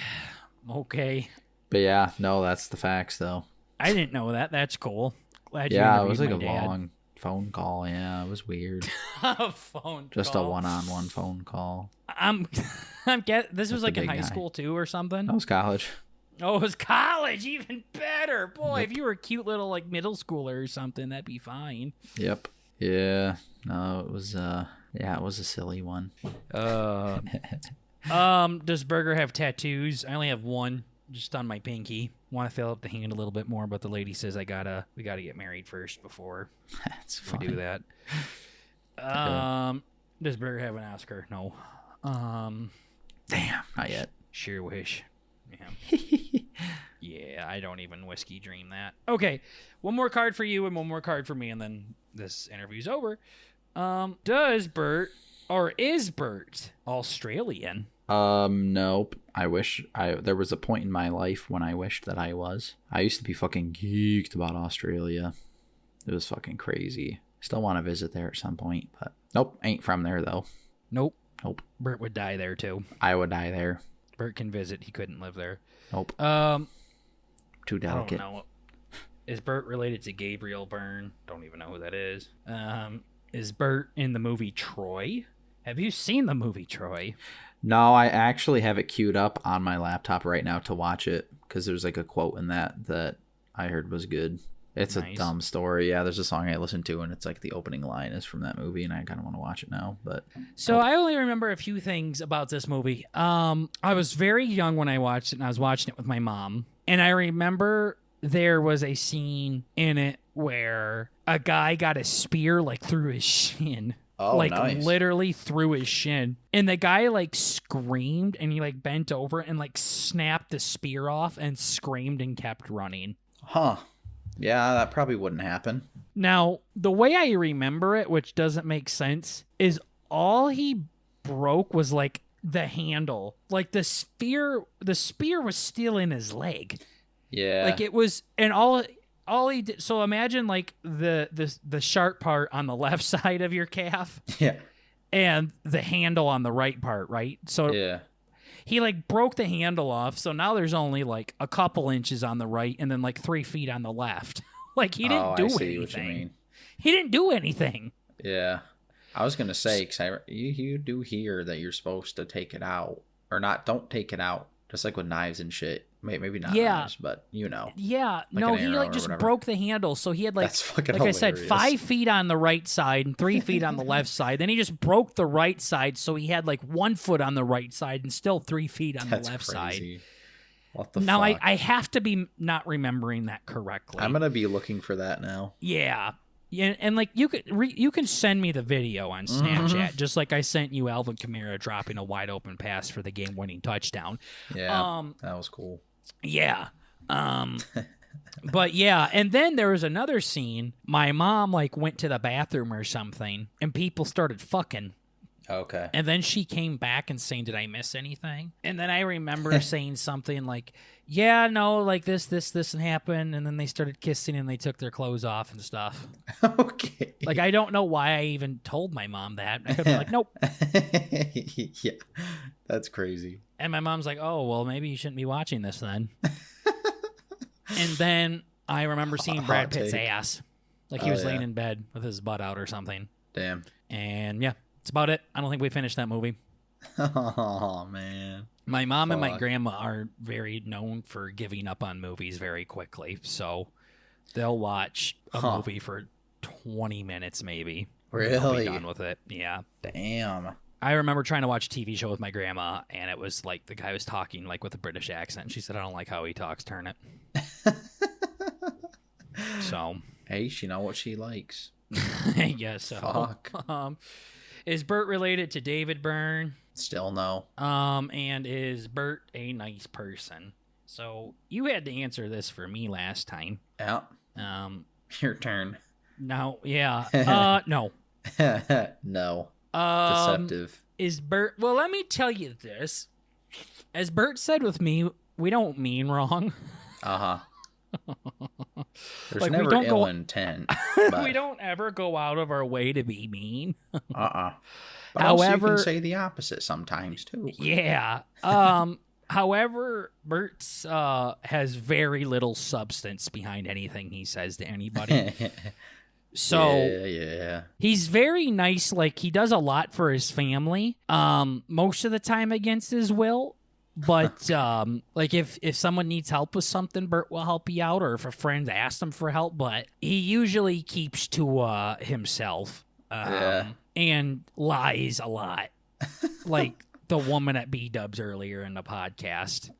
Okay. But yeah, no, that's the facts though. I didn't know that. That's cool. Glad you Yeah, it was interviewed like a my dad. long phone call. Yeah, it was weird. A phone Just call. a one-on-one phone call. I'm this was With like the in big high guy. school too or something. That was college. Oh, it was college, even better. Boy, if you were a cute little like middle schooler or something, that'd be fine. Yep. Yeah. No, it was it was a silly one. Does Burger have tattoos? I only have one, just on my pinky. Want to fill up the hand a little bit more, but the lady says we gotta get married first before That's we funny. do that. Does Burger have an Oscar? No. Damn, not yet. Sure wish. Yeah. Yeah, I don't even whiskey dream that. Okay, one more card for you and one more card for me, and then this interview's over. Does Bert or is Bert Australian? Nope. I wish there was a point in my life when I wished that I was. I used to be fucking geeked about Australia. It was fucking crazy. Still want to visit there at some point, but nope, ain't from there though. Nope. Nope. Bert would die there too. I would die there. Bert can visit. He couldn't live there. Nope. Too I delicate. don't know. Is Bert related to Gabriel Byrne? Don't even know who that is. Is Bert in the movie Troy? Have you seen the movie Troy? No, I actually have it queued up on my laptop right now to watch it because there's like a quote in that I heard was good. It's Nice. a dumb story. Yeah, there's a song I listened to and it's like the opening line is from that movie and I kind of want to watch it now. But So I only remember a few things about this movie. I was very young when I watched it, and I was watching it with my mom. And I remember there was a scene in it where a guy got a spear like through his shin. Oh, like nice. literally through his shin. And the guy like screamed and he like bent over and like snapped the spear off and screamed and kept running. Huh. Yeah, that probably wouldn't happen. Now, the way I remember it, which doesn't make sense, is all he broke was like the handle. Like the spear was still in his leg. Yeah. Like it was, and all he did. So imagine like the sharp part on the left side of your calf, Yeah. and the handle on the right part, right? So Yeah. he like broke the handle off. So now there's only like a couple inches on the right, and then like 3 feet on the left. Like he didn't do I see anything. what you mean. He didn't do anything. Yeah. I was going to say, because you do hear that you're supposed to take it out. Or not, don't take it out. Just like with knives and shit. Maybe not knives, but you know. Yeah, Like no, an he arrow like or just whatever. broke the handle. So he had like, That's fucking like I said, hilarious. 5 feet on the right side and 3 feet on the left side. Then he just broke the right side, so he had like 1 foot on the right side and still 3 feet on That's the left crazy. side. What the Now fuck? I have to be not remembering that correctly. I'm going to be looking for that now. Yeah. Yeah, and like you can send me the video on Snapchat, just like I sent you Alvin Kamara dropping a wide open pass for the game-winning touchdown. Yeah, that was cool. Yeah. But yeah, and then there was another scene. My mom like went to the bathroom or something, and people started fucking. Okay. And then she came back and saying, "Did I miss anything?" And then I remember saying something like, "Yeah, no, like this happened." And then they started kissing and they took their clothes off and stuff. Okay. Like I don't know why I even told my mom that. I could be like, "Nope." Yeah, that's crazy. And my mom's like, "Oh, well, maybe you shouldn't be watching this then." And then I remember seeing Brad Pitt's ass, like he was laying in bed with his butt out or something. Damn. And yeah. That's about it. I don't think we finished that movie. Oh, man. My mom and my grandma are very known for giving up on movies very quickly. So they'll watch a movie for 20 minutes maybe. Really? I'll be done with it. Yeah. Damn. I remember trying to watch a TV show with my grandma, and it was like the guy was talking like with a British accent. And she said, "I don't like how he talks. Turn it." So. Hey, she know what she likes. I guess so. Fuck. Is Bert related to David Byrne? Still no. And is Bert a nice person? So you had to answer this for me last time. Yeah. Your turn. No, yeah. No. No. Deceptive. Is Bert... Well, let me tell you this. As Bert said with me, we don't mean wrong. Uh-huh. There's like, never ill intent. But... we don't ever go out of our way to be mean. But however, also you can say the opposite sometimes, too. Yeah. However, Bert's has very little substance behind anything he says to anybody. So yeah. He's very nice. Like he does a lot for his family. Most of the time against his will. But like if someone needs help with something, Bert will help you out, or if a friend asks him for help. But he usually keeps to himself and lies a lot, like the woman at B-Dubs earlier in the podcast.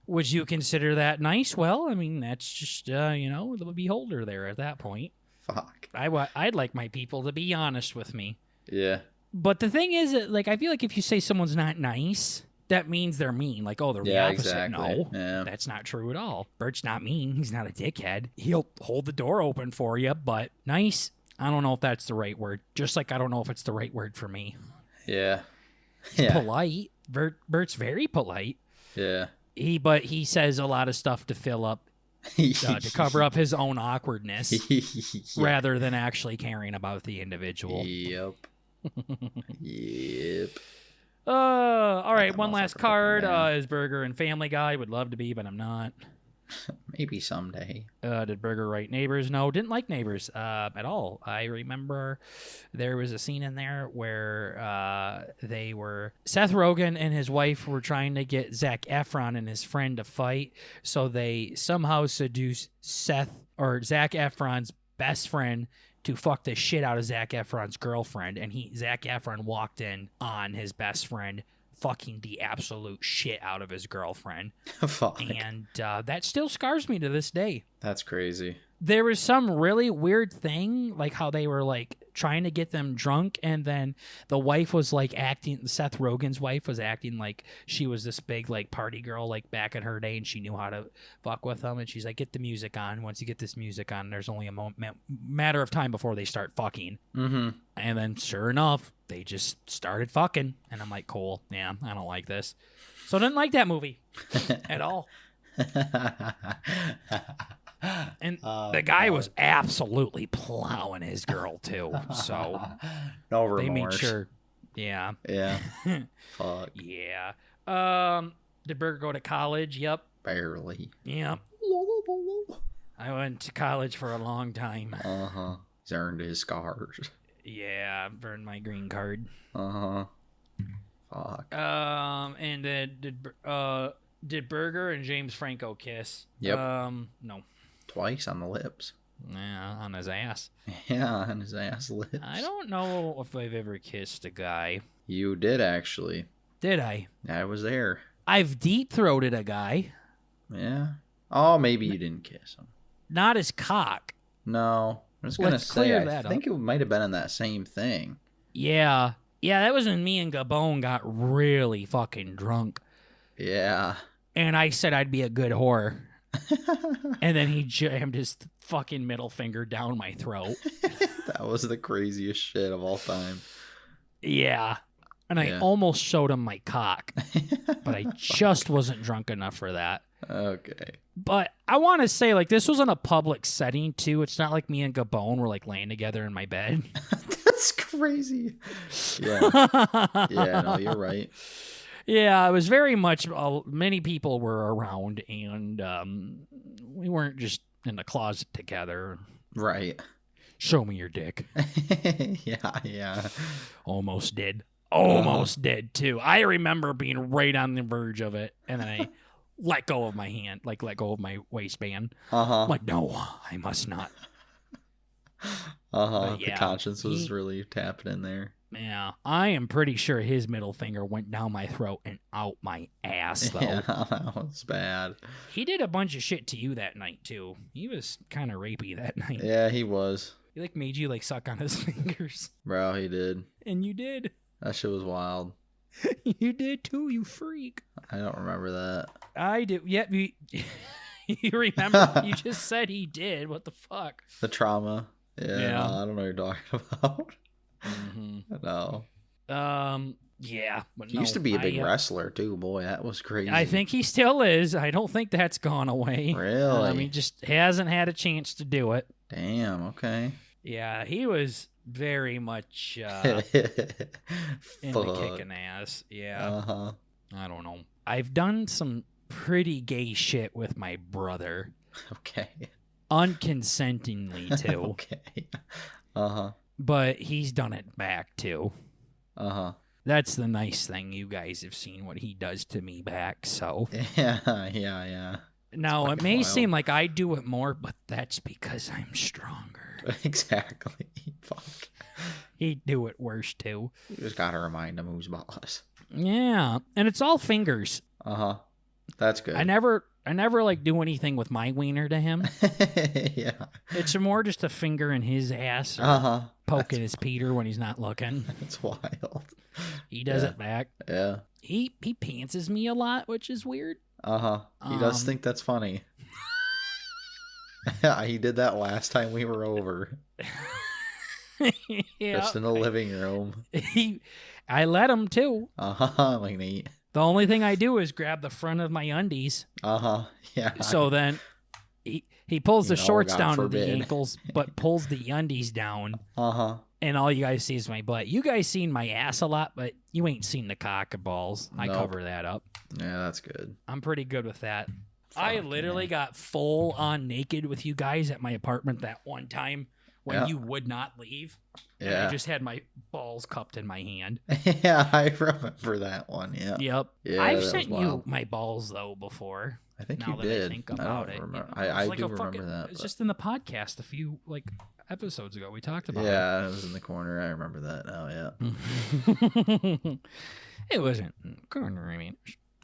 Would you consider that nice? Well, I mean that's just the beholder there at that point. Fuck. I'd like my people to be honest with me. Yeah. But the thing is, like I feel like if you say someone's not nice, that means they're mean. Like, oh, they're the opposite. Exactly. No, that's not true at all. Bert's not mean. He's not a dickhead. He'll hold the door open for you, but nice, I don't know if that's the right word. Just like I don't know if it's the right word for me. Yeah. He's polite. Bert's very polite. Yeah. But he says a lot of stuff to fill up, to cover up his own awkwardness, rather than actually caring about the individual. Yep. Yep. All right, one last card. Is Burger and Family Guy? Would love to be, but I'm not. Maybe someday. Did Burger write Neighbors? No, didn't like Neighbors at all. I remember there was a scene in there where Seth Rogen and his wife were trying to get Zac Efron and his friend to fight, so they somehow seduced Zac Efron's best friend to fuck the shit out of Zac Efron's girlfriend, and Zac Efron walked in on his best friend fucking the absolute shit out of his girlfriend. Fuck. And that still scars me to this day. That's crazy. There was some really weird thing, like how they were like trying to get them drunk, and then the wife was like Seth Rogen's wife was acting like she was this big like party girl like back in her day, and she knew how to fuck with them, and she's like, get the music on. Once you get this music on, there's only a matter of time before they start fucking. Mm-hmm. And then sure enough, they just started fucking, and I'm like, cool, yeah, I don't like this. So I didn't like that movie at all. And the guy was absolutely plowing his girl too. So no remorse. They made sure. Yeah. Yeah. Fuck. Yeah. Did Burger go to college? Yep. Barely. Yep. I went to college for a long time. Uh-huh. He's earned his scars. Yeah, I've earned my green card. Uh-huh. Fuck. And did Burger and James Franco kiss? Yep. No. Twice on the lips. Yeah, on his ass. Yeah, on his ass lips. I don't know if I've ever kissed a guy. You did, actually. Did I? I was there. I've deep-throated a guy. Yeah. Oh, maybe you didn't kiss him. Not his cock. No. I was going to say, I think it might have been in that same thing. Yeah. Yeah, that was when me and Gabon got really fucking drunk. Yeah. And I said I'd be a good whore. And then he jammed his fucking middle finger down my throat. That was the craziest shit of all time. Yeah. And I almost showed him my cock. But I just wasn't drunk enough for that. Okay. But I want to say, like, this was in a public setting, too. It's not like me and Gabon were, like, laying together in my bed. That's crazy. Yeah. Yeah, no, you're right. Yeah, it was very much, many people were around, and we weren't just in the closet together. Right. Show me your dick. Yeah. Almost did. Almost did, too. I remember being right on the verge of it, and then I let go of my hand, like let go of my waistband. I'm like, no, I must not. Yeah, the conscience was really tapping in there. Yeah, I am pretty sure his middle finger went down my throat and out my ass, though. Yeah, that was bad. He did a bunch of shit to you that night, too. He was kind of rapey that night. Yeah, he was. He, like, made you, like, suck on his fingers. Bro, he did. And you did. That shit was wild. You did, too, you freak. I don't remember that. I do. Yep, you remember. You just said he did. What the fuck? The trauma. Yeah. No, I don't know what you're talking about. No. Yeah. But He used to be a big wrestler too, boy. That was crazy. I think he still is. I don't think that's gone away. Really? He just hasn't had a chance to do it. Damn. Okay. Yeah, he was very much into kicking ass. Yeah. I don't know. I've done some pretty gay shit with my brother. Okay. Unconsentingly too. Okay. But he's done it back too. That's the nice thing. You guys have seen what he does to me back, so. Yeah. Now, it may seem like I do it more, but that's because I'm stronger. Exactly. Fuck. He'd do it worse, too. You just gotta remind him who's boss. Yeah, and it's all fingers. That's good. I never like do anything with my wiener to him. Yeah. It's more just a finger in his ass or poking his Peter when he's not looking. It's wild. He does it back. Yeah. He pantses me a lot, which is weird. He does think that's funny. Yeah, he did that last time we were over. Yeah. Just in the living room. I let him too. Like neat. The only thing I do is grab the front of my undies. Yeah. So then he pulls the shorts down to the forbid. ankles, but pulls the undies down. And all you guys see is my butt. You guys seen my ass a lot, but you ain't seen the cock and balls. I cover that up. Yeah, that's good. I'm pretty good with that. I literally got full on naked with you guys at my apartment that one time when you would not leave. Yeah. I just had my balls cupped in my hand. Yeah, I remember that one. Yeah. Yep. Yeah, I've that sent was you wild. my balls though before. I think now you that did. I think about it. Remember. You know, I like do a fucking, remember that. It's just in the podcast a few episodes ago. We talked about it. Yeah, it was in the corner. I remember that. Oh, yeah. It wasn't in the corner. I mean,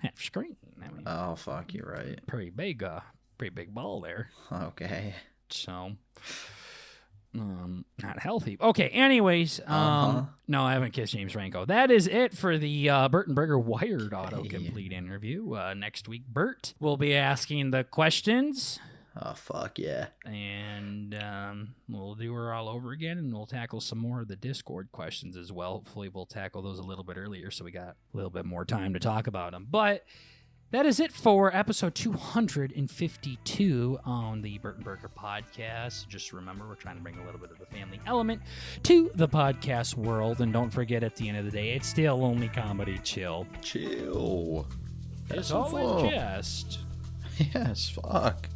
half screen. I mean, Oh, fuck. You're right. pretty big ball there. Okay. So, not healthy. Okay. Anyways, no, I haven't kissed James Franco. That is it for the Bert and Berger Wired autocomplete interview. Next week, Bert will be asking the questions. Oh, fuck yeah. And we'll do her all over again, and we'll tackle some more of the Discord questions as well. Hopefully, we'll tackle those a little bit earlier, so we got a little bit more time to talk about them. But that is it for episode 252 on the Bert and Berger podcast. Just remember, we're trying to bring a little bit of the family element to the podcast world. And don't forget, at the end of the day, it's still only comedy chill. Chill. It's all in jest. Yes, fuck.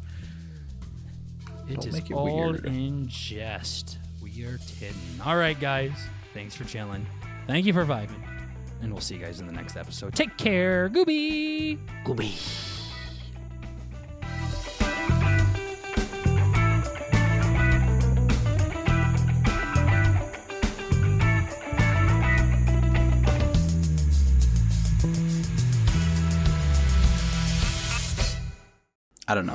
It is make it all weird. in jest. We are kidding. All right, guys. Thanks for chilling. Thank you for vibing. And we'll see you guys in the next episode. Take care. Gooby. Gooby. I don't know.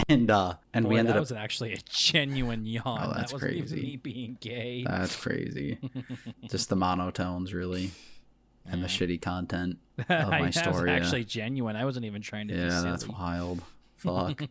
and Boy, we ended that up. was actually a genuine yawn. Oh, that's that wasn't crazy. even me being gay. That's crazy. Just the monotones, really. and the shitty content of my That was story. actually genuine. I wasn't even trying to be Yeah, silly. that's wild. Fuck.